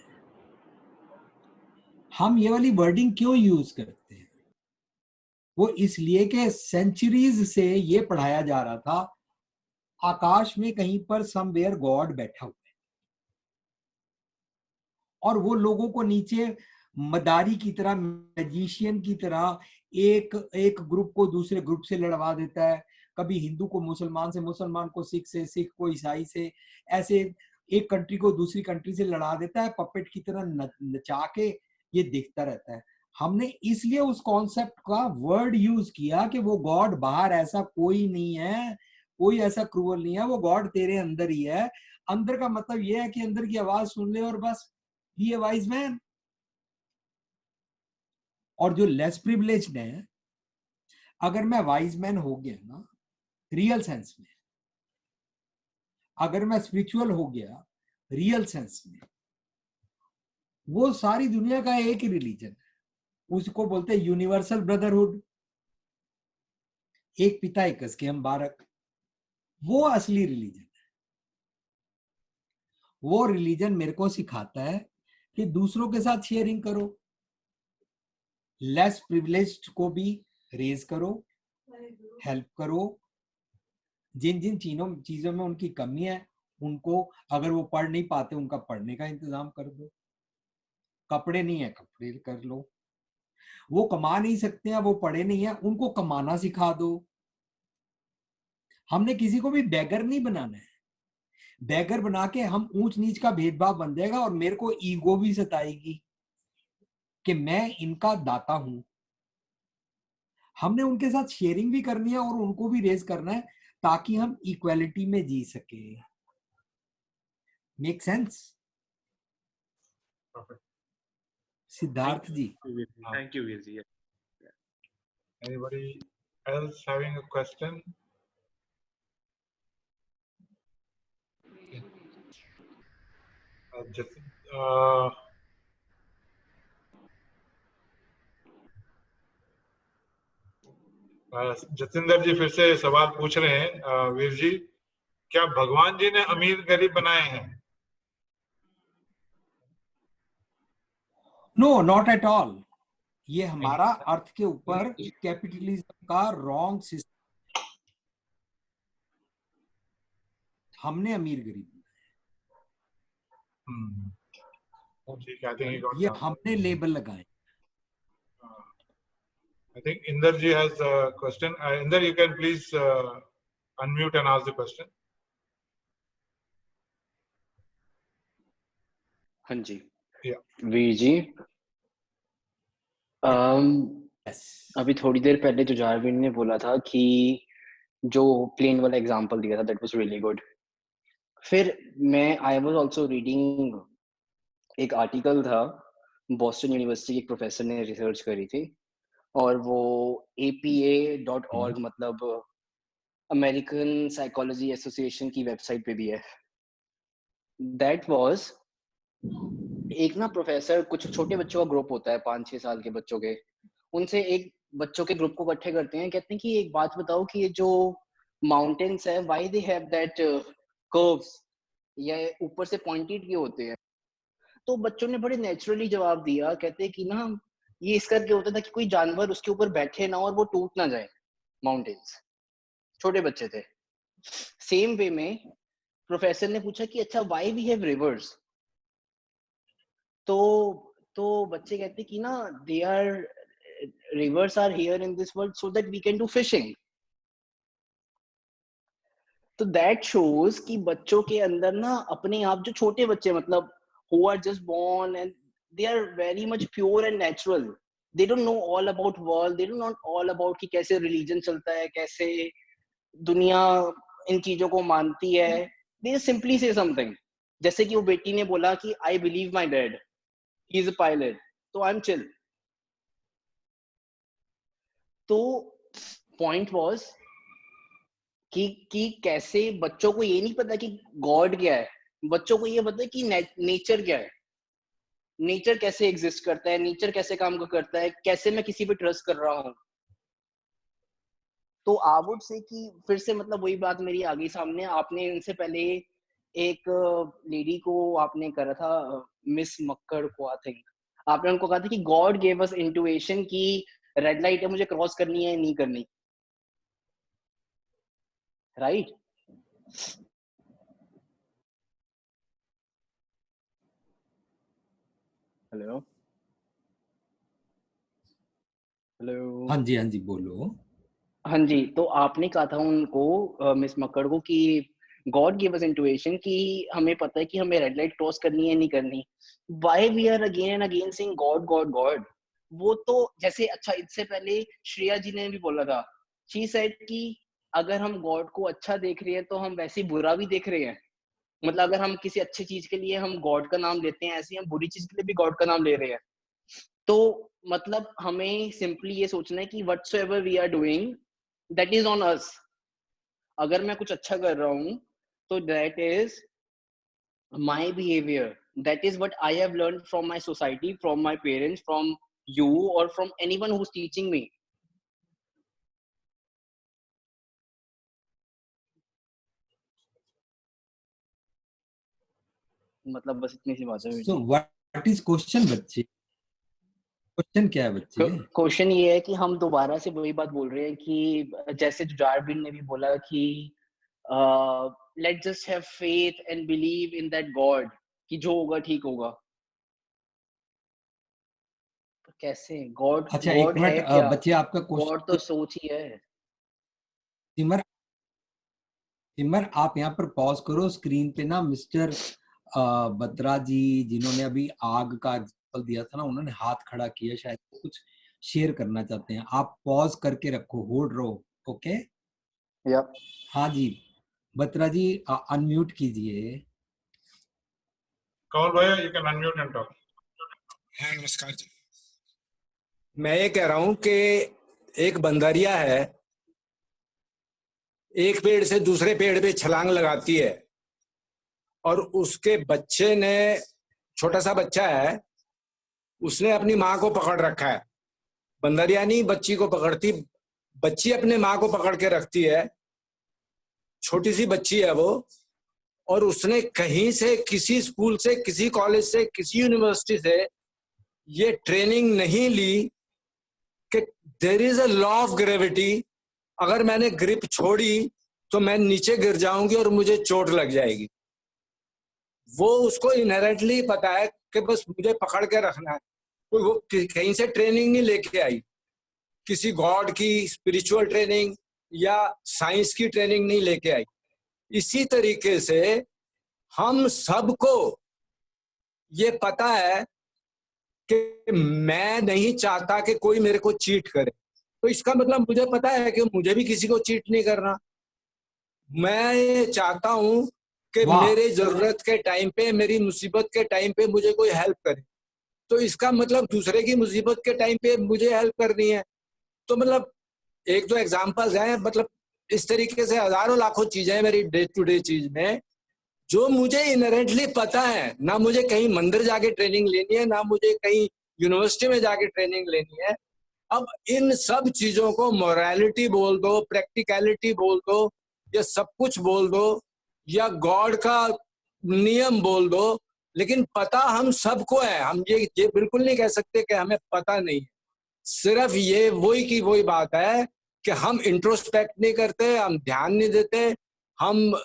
हम ये वाली वर्डिंग क्यों यूज करते हैं? वो इसलिए कि सेंचुरीज से ये पढ़ाया जा रहा था आकाश में कहीं पर समवेयर गॉड बैठा हुआ है, और वो लोगों को नीचे मदारी की तरह, मैजिशियन की तरह एक ग्रुप को दूसरे ग्रुप से लड़वा देता है, कभी हिंदू को मुसलमान से, मुसलमान को सिख से, सिख को ईसाई से, ऐसे एक कंट्री को दूसरी कंट्री से लड़ा देता है, पपेट की तरह नचा के ये दिखता रहता है। हमने इसलिए उस कॉन्सेप्ट का वर्ड यूज किया कि वो गॉड बाहर ऐसा कोई नहीं है, कोई ऐसा क्रूअल नहीं है, वो गॉड तेरे अंदर ही है। अंदर का मतलब ये है कि अंदर की आवाज सुन ले और बस बी ए वाइज मैन। और जो लेस प्रिविलेज्ड है, अगर मैं वाइज मैन हो गया ना रियल सेंस में, अगर मैं स्पिरिचुअल हो गया रियल सेंस में, वो सारी दुनिया का एक ही रिलीजन है, उसको बोलते हैं यूनिवर्सल ब्रदरहुड, एक पिता एक कसके हम बारक। वो असली रिलीजन है। वो रिलीजन मेरे को सिखाता है कि दूसरों के साथ शेयरिंग करो, लेस प्रिविलेज्ड को भी रेज करो, हेल्प करो, जिन जिन चीजों में उनकी कमी है उनको, अगर वो पढ़ नहीं पाते उनका पढ़ने का इंतजाम कर दो, कपड़े नहीं है कपड़े कर लो, वो कमा नहीं सकते हैं, वो पढ़े नहीं है, उनको कमाना सिखा दो। हमने किसी को भी बैगर नहीं बनाना है। बैगर बना के हम ऊंच नीच का भेदभाव बन जाएगा और मेरे को ईगो भी सताएगी कि मैं इनका दाता हूं। हमने उनके साथ शेयरिंग भी करनी है और उनको भी रेज करना है ताकि हम इक्वालिटी में जी सके। Make sense? Siddharth ji, thank you Veer ji. Anybody else having a question? Jatinder ji फिर से सवाल पूछ रहे हैं, वीर जी, क्या भगवान जी ने अमीर गरीब बनाए हैं? No, not at all. ये हमारा अर्थ के ऊपर कैपिटलिज्म का रॉन्ग सिस्टम। हमने अमीर गरीब ठीक है, I think he got ये the answer. हमने लेबल लगाए। I think Inder ji has a question. Inder, you can please unmute and ask the question. हाँ जी Yeah. वीर जी, अभी थोड़ी देर पहले जो जारविन ने बोला था कि जो प्लेन वाला एग्जांपल दिया था, दैट वाज रियली गुड। फिर मैं आई वाज आल्सो रीडिंग एक आर्टिकल था, बॉस्टन यूनिवर्सिटी के एक प्रोफेसर ने रिसर्च करी थी, और वो APA.org मतलब अमेरिकन साइकोलॉजी एसोसिएशन की वेबसाइट पे भी है। दैट वाज एक ना प्रोफेसर, कुछ छोटे बच्चों का ग्रुप होता है 5-6 साल के बच्चों के, उनसे एक बच्चों के ग्रुप को इकट्ठे करते हैं, कहते हैं कि एक बात बताओ कि ये जो माउंटेन्स है why they have that curves, ये ऊपर से पॉइंटेड क्यों होते हैं? तो बच्चों ने बड़े नेचुरली जवाब दिया, कहते हैं कि ना ये इस करके होता था कि कोई जानवर उसके ऊपर बैठे ना और वो टूट ना जाए माउंटेन्स। छोटे बच्चे थे। सेम वे में प्रोफेसर ने पूछा कि अच्छा व्हाई वी हैव रिवर्स, तो बच्चे कहते कि ना they are rivers are here in this world so that we can do fishing. तो that shows कि बच्चों के अंदर ना अपने आप, जो छोटे बच्चे मतलब who are just born and they are very much pure and natural, they don't know all about world, they don't know all about कि कैसे religion चलता है, कैसे दुनिया इन चीजों को मानती है। they simply say something, जैसे कि वो बेटी ने बोला कि I believe my dad, he is a pilot, तो I'm chill। तो पॉइंट वाज कि कैसे बच्चों को ये नहीं पता कि गॉड क्या है, बच्चों को ये पता है कि नेचर क्या है, नेचर कैसे एग्जिस्ट करता है, नेचर कैसे काम करता है, कैसे मैं किसी पे ट्रस्ट कर रहा हूँ। तो आई वुड से कि फिर से मतलब वही बात मेरी आ गई सामने। आपने इनसे पहले एक लेडी को आपने करा था, मिस मक्कड़ को, आई थिंक आपने उनको कहा था कि गॉड गेव अस इंट्यूएशन कि रेड लाइट है, मुझे क्रॉस करनी है नहीं करनी, राइट? हेलो हेलो, हाँ जी बोलो। हाँ जी, तो आपने कहा था उनको, मिस मक्कड़ को, कि गॉड गिव अस इंट्यूएशन कि हमें पता है कि हमें रेड लाइट क्रॉस करनी है नहीं करनी। Why we are again and again saying God God God? वो तो जैसे, अच्छा इससे पहले श्रेया जी ने भी बोला था, शी सेड कि अगर हम गॉड को अच्छा देख रहे हैं तो हम वैसे बुरा भी देख रहे हैं। मतलब अगर हम किसी अच्छी चीज के लिए हम गॉड का नाम लेते हैं, ऐसे हम बुरी चीज के लिए भी गॉड का नाम ले रहे हैं। तो मतलब हमें सिंपली ये सोचना है कि whatsoever we are doing that is on us. अगर मैं कुछ अच्छा कर रहा हूँ तो that is my behaviour, that is what I have learn from my society, from my parents, from you or from anyone who's teaching me. मतलब बस इतनी सी बात है। So what is question बच्चे? क्वेश्चन क्या है बच्चे? क्वेश्चन ये है कि हम दोबारा से वही बात बोल रहे हैं कि जैसे जारविन ने भी बोला कि let's just have faith and believe in that God, कि जो होगा ठीक होगा। कैसे गॉड? अच्छा गॉड एक है मिनट क्या? बच्चे, आपका क्वेश्चन गॉड तो सोच ही है। सिमर आप यहाँ पर पॉज करो, स्क्रीन पे ना मिस्टर बत्रा जी जिन्होंने अभी आग का एग्जांपल दिया था ना, उन्होंने हाथ खड़ा किया, शायद कुछ शेयर करना चाहते हैं। आप पॉज करके रखो, होल्ड रहो, ओके? हाँ जी बत्रा जी अनम्यूट कीजिए। कमल भैया, you can unmute and talk. हाँ नमस्कार जी। मैं ये कह रहा हूँ कि एक बंदरिया है, एक पेड़ से दूसरे पेड़ पे छलांग लगाती है, और उसके बच्चे ने, छोटा सा बच्चा है, उसने अपनी माँ को पकड़ रखा है। बंदरिया नहीं बच्ची को पकड़ती, बच्ची अपने माँ को पकड़ के रखती है, छोटी सी बच्ची है वो, और उसने कहीं से, किसी स्कूल से, किसी कॉलेज से, किसी यूनिवर्सिटी से ये ट्रेनिंग नहीं ली कि there is a law of gravity, अगर मैंने ग्रिप छोड़ी तो मैं नीचे गिर जाऊंगी और मुझे चोट लग जाएगी। वो उसको इनहेरेंटली पता है कि बस मुझे पकड़ के रखना है। कोई वो कहीं से ट्रेनिंग नहीं लेके आई, किसी गॉड की स्पिरिचुअल ट्रेनिंग या साइंस की ट्रेनिंग नहीं लेके आई। इसी तरीके से हम सबको ये पता है कि मैं नहीं चाहता कि कोई मेरे को चीट करे, तो इसका मतलब मुझे पता है कि मुझे भी किसी को चीट नहीं करना। मैं ये चाहता हूं कि मेरे जरूरत के टाइम पे, मेरी मुसीबत के टाइम पे मुझे कोई हेल्प करे, तो इसका मतलब दूसरे की मुसीबत के टाइम पे मुझे हेल्प करनी है। तो मतलब एक दो एग्जांपल्स हैं, मतलब इस तरीके से हजारों लाखों चीजें हैं मेरी डे टू डे चीज में जो मुझे इनहेरेंटली पता है। ना मुझे कहीं मंदिर जाके ट्रेनिंग लेनी है, ना मुझे कहीं यूनिवर्सिटी में जाके ट्रेनिंग लेनी है। अब इन सब चीजों को मोरालिटी बोल दो, प्रैक्टिकलिटी बोल दो, या सब कुछ बोल दो, या गॉड का नियम बोल दो, लेकिन पता हम सबको है। हम ये बिल्कुल नहीं कह सकते कि हमें पता नहीं है। सिर्फ ये वही की वही बात है कि हम इंट्रोस्पेक्ट नहीं करते, हम ध्यान नहीं देते। हम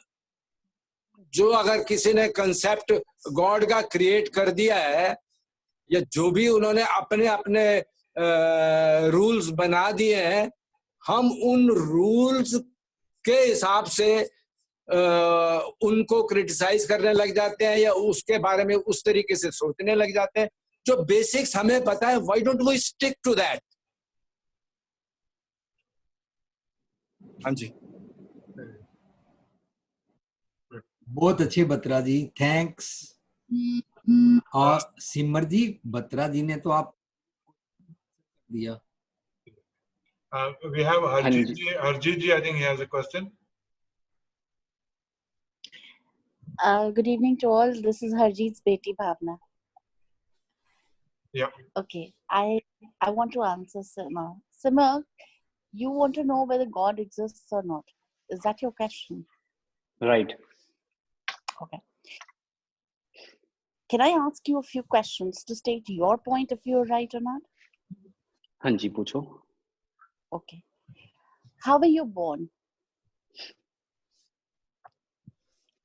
जो अगर किसी ने कंसेप्ट गॉड का क्रिएट कर दिया है, या जो भी उन्होंने अपने अपने रूल्स बना दिए हैं, हम उन रूल्स के हिसाब से उनको क्रिटिसाइज करने लग जाते हैं, या उसके बारे में उस तरीके से सोचने लग जाते हैं। जो बेसिक्स हमें पता है, why don't we stick to that? हाँ जी, बहुत अच्छे बत्रा जी, थैंक्स। और सिमर जी, बत्रा जी ने तो आप दिया। We have Harjeet ji. Harjeet ji, I think he has a question. Good evening to all. This is Harjeet's Beti Bhavna. Yeah. Okay, I want to answer Simar. Simar, you want to know whether God exists or not. Is that your question? Right. Okay. Can I ask you a few questions to state your point if you're right or not? हाँ जी, पूछो। Okay. How were you born?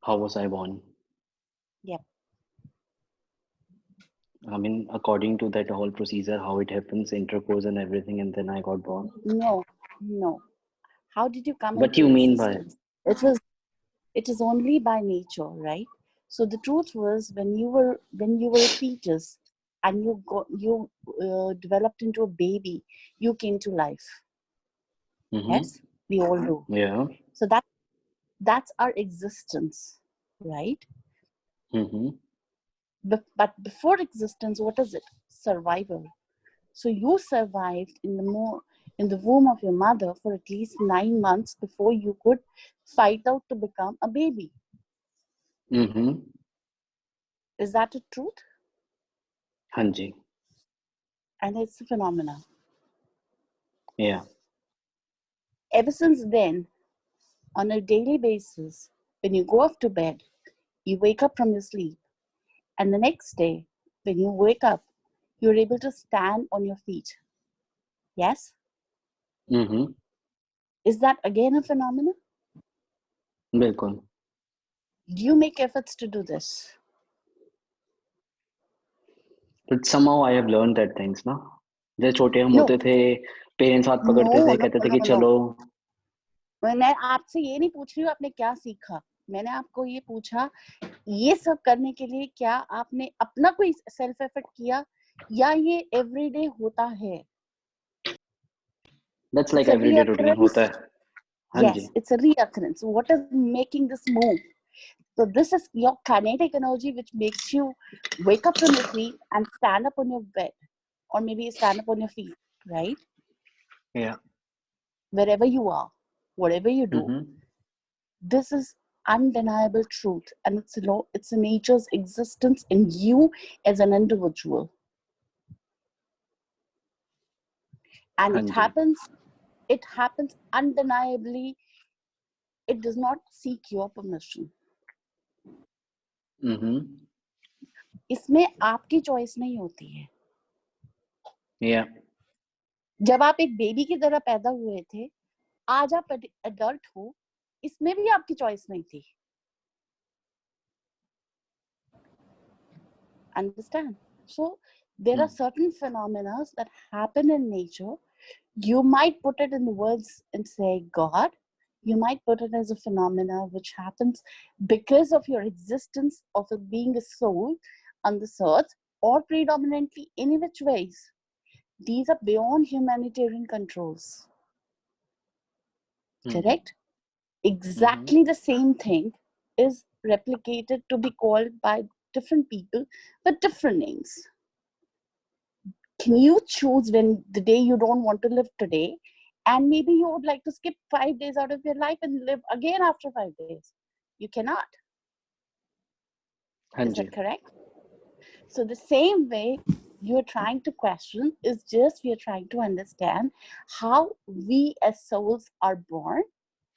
How was I born? Yep. I mean, according to that whole procedure, how it happens, intercourse and everything, and then I got born. No. How did you come What into do you mean by existence? It is only by nature, right? So the truth was, when you were a fetus and you developed into a baby, you came to life. Mm-hmm. Yes, we all do. Yeah. So that's our existence, right? Mm-hmm. But before existence, what is it? Survival. So you survived in the womb of your mother for at least 9 months before you could fight out to become a baby. Mm-hmm. Is that a truth? हाँ जी. And it's a phenomenon. Yeah. Ever since then, on a daily basis, when you go off to bed, you wake up from your sleep, and the next day, when you wake up, you're able to stand on your feet. Yes? Mm-hmm. Is that again a phenomenon? बिल्कुल. Do you make efforts to do this? But somehow I have learned that things, ना. जैसे छोटे हम होते थे, parents हाथ पकड़ते थे, कहते थे कि चलो. मैं आपसे ये नहीं पूछ रही हूँ आपने क्या सीखा. मैंने आपको ये पूछा, ये सब करने के लिए क्या आपने अपना कोई सेल्फ एफर्ट किया, या ये एवरीडे होता है? That's like everyday routine होता है. Yes, it's a reoccurrence. What is making this move? So this is your kinetic energy which makes you wake up from your sleep and stand up on your bed, or maybe stand up on your feet, right? Yeah. Wherever you are, whatever you do, this is undeniable truth, and it's nature's existence in you as an individual. And it happens it happens undeniably. It does not seek your permission. इसमें आपकी choice नहीं होती है. Yeah. जब आप एक baby की तरह पैदा हुए थे, आज आप एडल्ट हो, इसमें भी आपकी चॉइस नहीं थी. Understand? So there are certain phenomena that happen in nature. You might put it in the words and say God. You might put it as a phenomena which happens because of your existence of being a soul on this earth, or predominantly any which ways. These are beyond humanitarian controls. Correct? Exactly the same thing is replicated to be called by different people with different names. Can you choose when the day you don't want to live today, and maybe you would like to skip 5 days out of your life and live again after 5 days? You cannot. Is that correct? So the same way you're trying to question is just we are trying to understand how we as souls are born,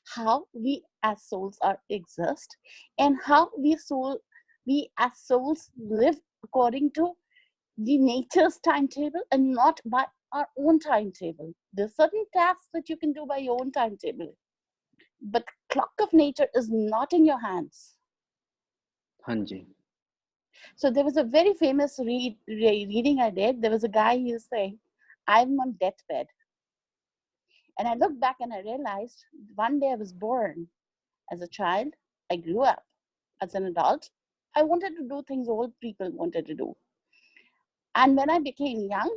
how we as souls are exist, and how we as souls live according to the nature's timetable and not by our own timetable. There's certain tasks that you can do by your own timetable, but clock of nature is not in your hands. Hanji. So there was a very famous reading I did. There was a guy who was saying, I'm on deathbed. And I looked back and I realized one day I was born as a child. I grew up as an adult. I wanted to do things old people wanted to do. And when I became young,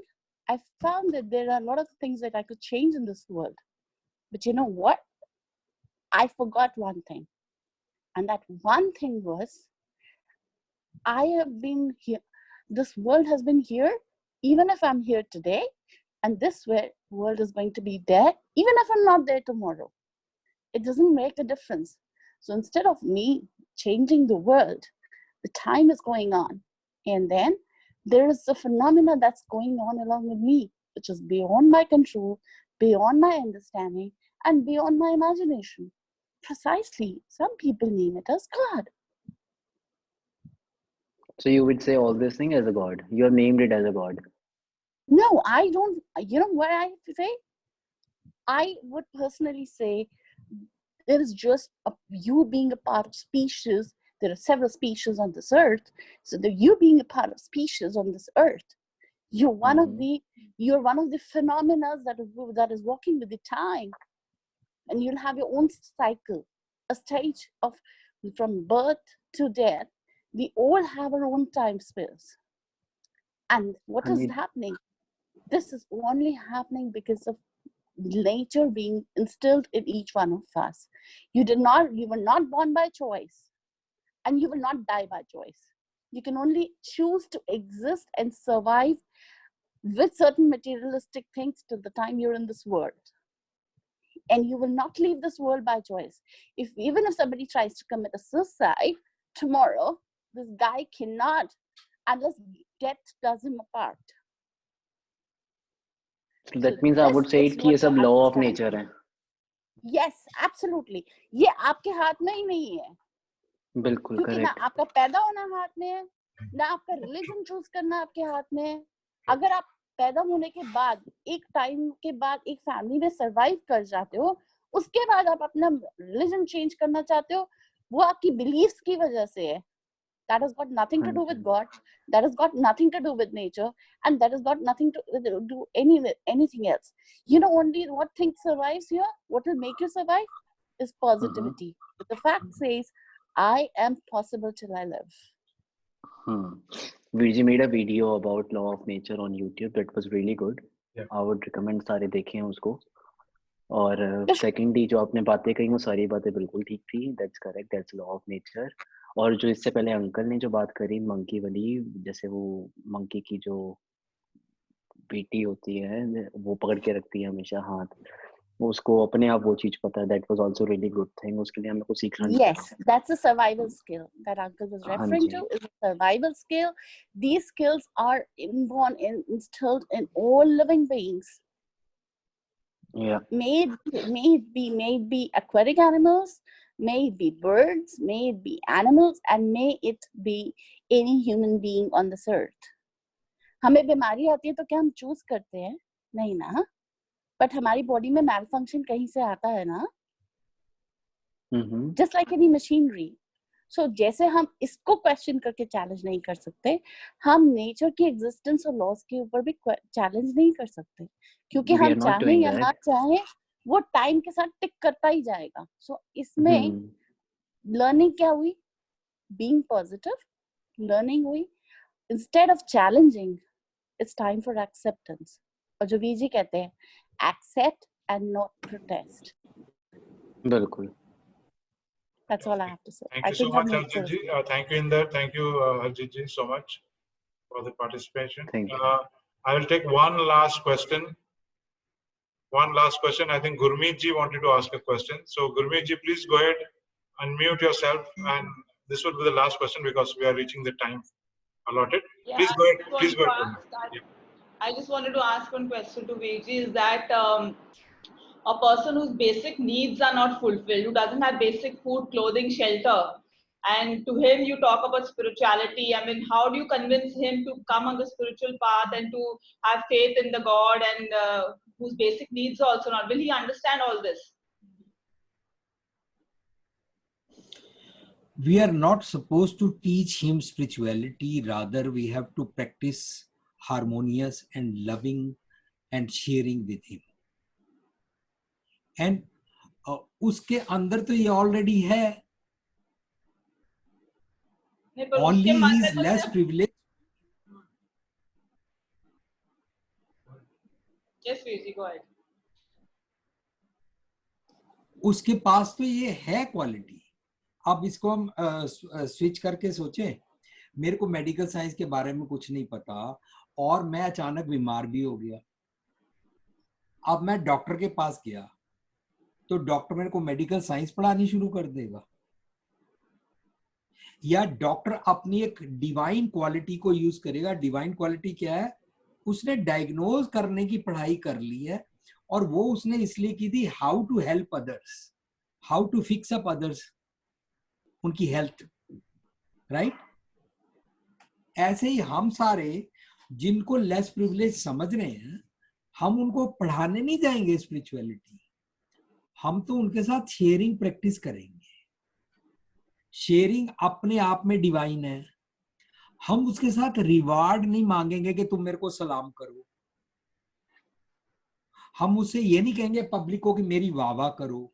I found that there are a lot of things that I could change in this world. But you know what? I forgot one thing. And that one thing was, I have been here. This world has been here, even if I'm here today, and this world is going to be there, even if I'm not there tomorrow. It doesn't make a difference. So instead of me changing the world, the time is going on. And then there is a phenomena that's going on along with me, which is beyond my control, beyond my understanding, and beyond my imagination. Precisely, some people name it as God. So you would say all this thing as a God. You have named it as a God. No, I don't. You know what I say? I would personally say there is just you being a part of species. There are several species on this earth. So you being a part of species on this earth, you're one of the phenomena that is walking with the time, and you'll have your own cycle, a stage of from birth to death. We all have our own time space. And what is happening? This is only happening because of nature being instilled in each one of us. You were not born by choice, and you will not die by choice. You can only choose to exist and survive with certain materialistic things till the time you're in this world. And you will not leave this world by choice. Even if somebody tries to commit a suicide tomorrow, this guy cannot, unless death does him apart. So that means I would say कि ये सब law of nature है. Yes, absolutely. ये आपके हाथ में ही नहीं है. बिल्कुल क्योंकि ना correct. आपका पैदा होना हाथ में है, ना आपका रिलीजन चूज करना आपके हाथ में है. अगर आप पैदा होने के बाद एक टाइम के बाद एक फैमिली में सरवाइव कर जाते हो, उसके बाद आप अपना रिलीजन चेंज करना चाहते हो, वो आपकी बिलीफ्स की वजह से है. That has got nothing to do with God. That has got nothing to do with nature, and that has got nothing to do anything else. You know, only what thing survives here, what will make you survive, is positivity. The fact says, I am possible till I live. Virji made a video about law of nature on YouTube. That was really good. Yeah. I would recommend सारे देखें उसको. और secondly जो आपने बातें कही वो सारी बातें बिल्कुल ठीक थी. That's correct. That's law of nature. और जो इससे पहले अंकल ने जो बात करी मंकी वाली, जैसे वो मंकी की जो बेटी होती है वो पकड़ के रखती है हमेशा हाथ, उसको अपने आप वो चीज पता है. That was also really good thing. उसके लिए हमें कुछ सीखना चाहिए. Yes, that's a survival skill that uncle was referring to. Is a survival skill. These skills are inborn and instilled in all living beings. Yeah. May it be aquatic animals, may it be birds, may it be animals, and may it be any human being on this earth. हमें बीमारी आती है तो क्या हम choose करते हैं? नहीं ना, बट हमारी बॉडी में मैल फंक्शन कहीं से आता है ना, जस्ट लाइक एनी मशीनरी. सो जैसे हम इसको क्वेश्चन करके चैलेंज नहीं कर सकते, हम नेचर की एग्जिस्टेंस और लॉस के ऊपर भी चैलेंज नहीं कर सकते, क्योंकि हम चाहें या ना चाहें वो टाइम के साथ टिक करता ही जाएगा. सो इसमें लर्निंग क्या हुई? बीइंग पॉजिटिव लर्निंग हुई. Instead of challenging, it's time for acceptance. और जो वीजी कहते हैं, एक्सेप्ट एंड नॉट प्रोटेस्ट. बिल्कुल. That's all I have to say. Thank you so much, Harjit ji. Thank you, Inder. Thank you, Harjit ji, so much for the participation. Thank you. I will take one last question. One last question. I think Gurmeet ji wanted to ask a question. So Gurmeet ji, please go ahead, unmute yourself, and this will be the last question because we are reaching the time allotted. Yeah, please go ahead. Please go ahead. I just wanted to ask one question to Veji. Is that a person whose basic needs are not fulfilled, who doesn't have basic food, clothing, shelter, and to him you talk about spirituality. I mean, how do you convince him to come on the spiritual path and to have faith in the God, and whose basic needs are also not? Will he understand all this? We are not supposed to teach him spirituality. Rather, we have to practice harmonious and loving and sharing with him. And उसके अंदर तो ये already है. Only he is less privileged. Yes, Veji, go ahead. उसके पास तो ये है quality. अब इसको हम स्विच करके सोचें. मेरे को मेडिकल साइंस के बारे में कुछ नहीं पता और मैं अचानक बीमार भी हो गया. अब मैं डॉक्टर के पास गया तो डॉक्टर मेरे को मेडिकल साइंस पढ़ानी शुरू कर देगा, या डॉक्टर अपनी एक डिवाइन क्वालिटी को यूज करेगा. डिवाइन क्वालिटी क्या है? उसने डायग्नोज करने की पढ़ाई कर ली है और वो उसने इसलिए की थी how to help others, how to fix up others, उनकी हेल्थ. राइट? ऐसे ही हम सारे जिनको लेस प्रिविलेज समझ रहे हैं, हम उनको पढ़ाने नहीं जाएंगे स्पिरिचुअलिटी. हम तो उनके साथ शेयरिंग प्रैक्टिस करेंगे. शेयरिंग अपने आप में डिवाइन है. हम उसके साथ रिवार्ड नहीं मांगेंगे कि तुम मेरे को सलाम करो. हम उससे ये नहीं कहेंगे पब्लिक को कि मेरी वाह वाह करो.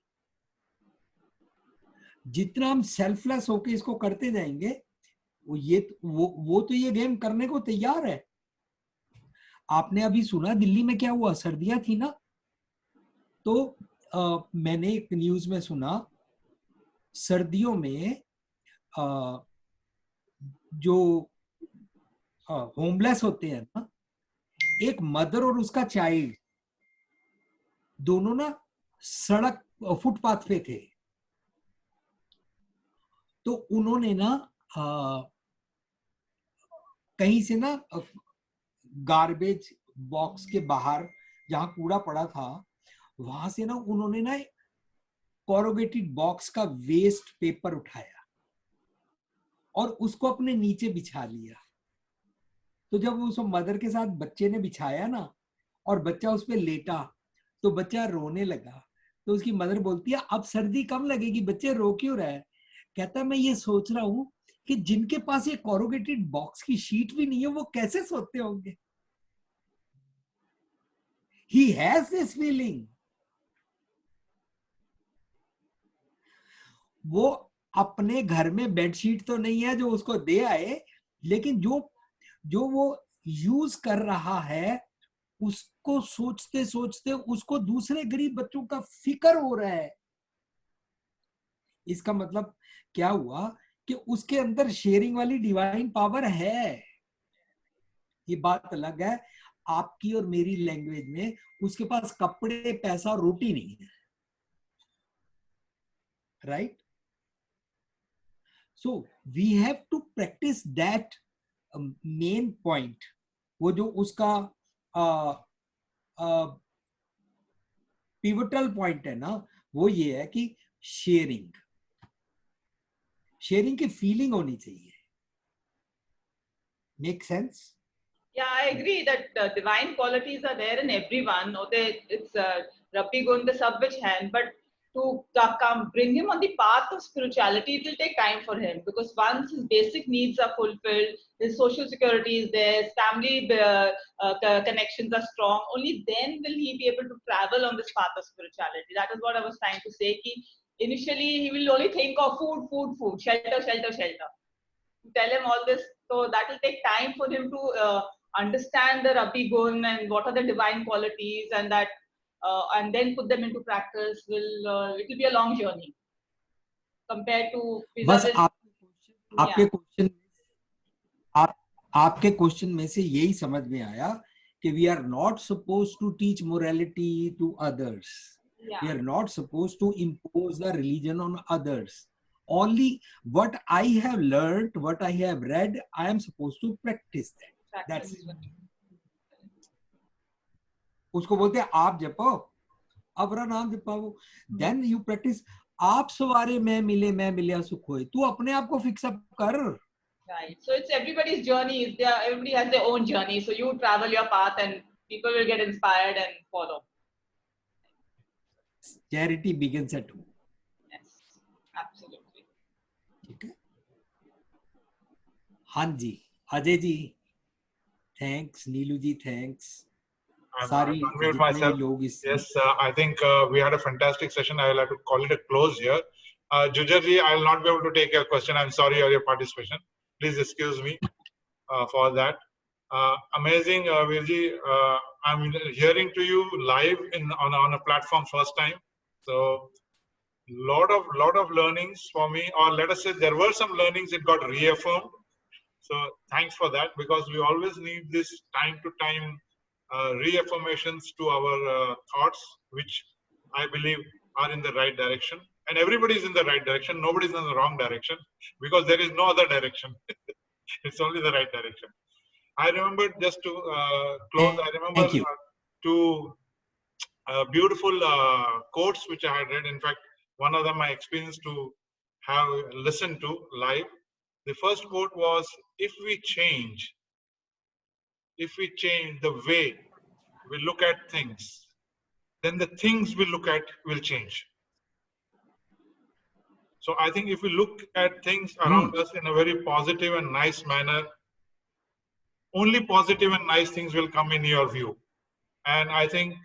जितना हम सेल्फलेस होके इसको करते जाएंगे, वो तो ये गेम करने को तैयार है. आपने अभी सुना दिल्ली में क्या हुआ? सर्दियां थी ना, तो मैंने एक न्यूज में सुना, सर्दियों में जो होमलेस होते हैं ना, एक मदर और उसका चाइल्ड दोनों ना सड़क फुटपाथ पे थे. तो उन्होंने ना कहीं से ना गार्बेज बॉक्स के बाहर जहां कूड़ा पड़ा था, वहां से ना उन्होंने ना कोरोगेटेड बॉक्स का वेस्ट पेपर उठाया और उसको अपने नीचे बिछा लिया. तो जब उस मदर के साथ बच्चे ने बिछाया ना और बच्चा उस पे लेटा, तो बच्चा रोने लगा. तो उसकी मदर बोलती है अब सर्दी कम लगेगी, बच्चे रो क्यों रहा है? कहता मैं ये सोच रहा हूं कि जिनके पास ये कोरोगेटेड बॉक्स की शीट भी नहीं है वो कैसे सोते होंगे. He has this feeling. वो अपने घर में बेडशीट तो नहीं है जो उसको दे आए, लेकिन जो वो यूज कर रहा है उसको सोचते सोचते उसको दूसरे गरीब बच्चों का फिक्र हो रहा है. इसका मतलब क्या हुआ कि उसके अंदर शेयरिंग वाली डिवाइन पावर है. ये बात अलग है आपकी और मेरी लैंग्वेज में, उसके पास कपड़े, पैसा और रोटी नहीं है. Right? So we have to practise that main point. वो जो उसका पिवटल पॉइंट है ना, वो ये है कि शेयरिंग की फीलिंग होनी चाहिए. Make sense? Yeah, I agree that divine qualities are there in everyone. Or it's Rabbi Gun the sub which hand, but to come bring him on the path of spirituality, it will take time for him, because once his basic needs are fulfilled, his social security is there, his family connections are strong, only then will he be able to travel on this path of spirituality. That is what I was trying to say. Initially, he will only think of food, shelter. Tell him all this, so that will take time for him to understand the Rabbi Gun and what are the divine qualities, and that and then put them into practice. It will be a long journey compared to बस आपके question में से यही समझ में आया कि we are not supposed to teach morality to others. We are not supposed to impose the religion on others. Only what I have learned, what I have read, I am supposed to practice that. That's it. उसको बोलते हैं आप जपो, अपना नाम जपाओ, then you practice. आप सवारे मैं मिलिया सुख होए, तू अपने आप को फिक्स अप कर. Right. So it's everybody's journey. Everybody has their own journey. So you travel your path, and people will get inspired and follow. Charity begins at home. Yes, absolutely. ठीक है. हाँ जी, Ajay ji, thanks. Neelu ji, thanks. Sorry, unmute myself. Yes, I think we had a fantastic session. I will have to call it a close here. Jujar ji, I will not be able to take your question. I'm sorry for your participation. Please excuse me for that. Amazing, Virji. I'm hearing to you live on a platform first time. So lot of learnings for me, or let us say there were some learnings. It got reaffirmed. So thanks for that, because we always need this time to time reaffirmations to our thoughts, which I believe are in the right direction. And everybody is in the right direction. Nobody is in the wrong direction, because there is no other direction. It's only the right direction. I remember, just to close, I remember two beautiful quotes which I had read. In fact, one of them I experienced to have listened to live. The first quote was, if we change the way we look at things, then the things we look at will change. So I think if we look at things around us in a very positive and nice manner, only positive and nice things will come in your view. And I think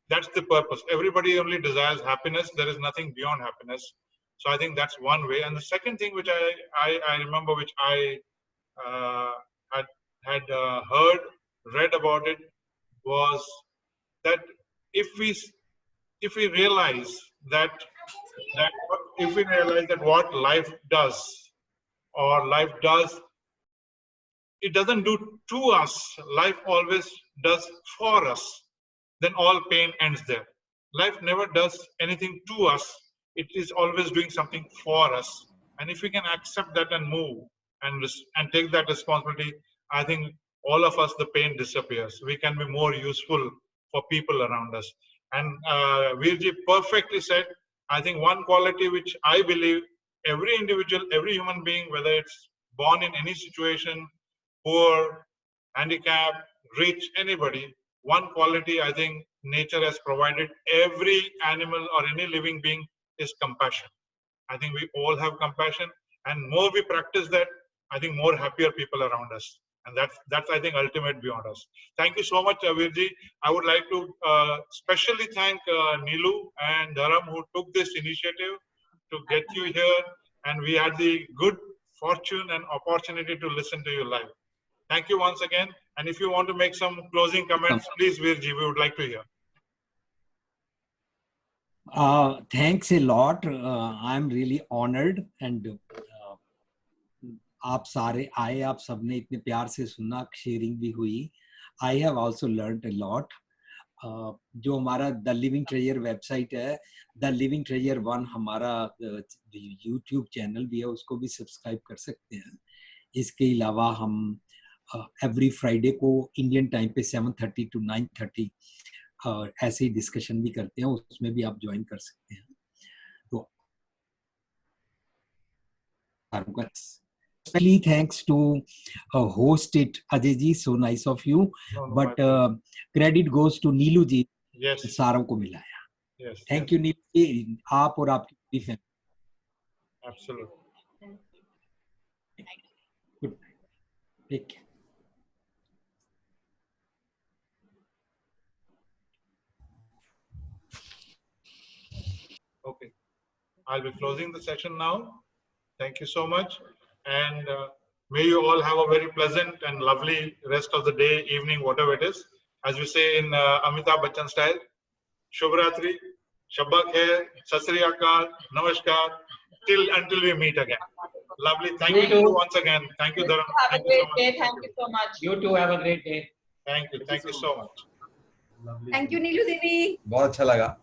that's the purpose. Everybody only desires happiness. There is nothing beyond happiness. So I think that's one way. And the second thing which I remember, which I had read about it, was that if we realize that what life does, it doesn't do to us, life always does for us, then all pain ends there. Life never does anything to us. It is always doing something for us. And if we can accept that and move and take that responsibility, I think all of us, the pain disappears. We can be more useful for people around us. And Virji perfectly said, I think one quality which I believe every individual, every human being, whether it's born in any situation, poor, handicapped, rich, anybody, one quality I think nature has provided every animal or any living being is compassion. I think we all have compassion, and more we practice that, I think more happier people around us. And that's I think ultimate beyond us. Thank you so much, Virji. I would like to specially thank Neelu and Dharam, who took this initiative to get you here, and we had the good fortune and opportunity to listen to you live. Thank you once again. And if you want to make some closing comments, please, Virji, we would like to hear. Thanks a lot. I'm really honored, and आप सारे आए, आप सबने इतने प्यार से सुना, sharing भी हुई. I have also learned a lot. जो हमारा द लिविंग ट्रेजर वेबसाइट है, द लिविंग ट्रेजर 1 हमारा YouTube चैनल भी है, उसको भी सब्सक्राइब कर सकते हैं. इसके अलावा हम एवरी फ्राइडे को इंडियन टाइम पे 7:30 to 9:30 ऐसे ही डिस्कशन भी करते हैं, उसमें भी आप ज्वाइन कर सकते हैं। तो especially thanks to host it Ajay ji, so nice of you, but credit goes to Neelu ji, yes, सारों को मिलाया। yes, thank you Neelu ji, आप और आपकी पूरी family. absolutely. Good night. Take care. Okay, I'll be closing the session now. Thank you so much, and may you all have a very pleasant and lovely rest of the day, evening, whatever it is. As we say in Amitabh Bachchan style, Shubhratri, Shabba Khair, Sat Sri Akal, Namaskar, until we meet again. Lovely. Thank you too. once again. Thank you, Dharam. Have a great day. Thank you so much. You too have a great day. Thank you. Thank you so much. Thank you, Neelu Devi. बहुत अच्छा लगा।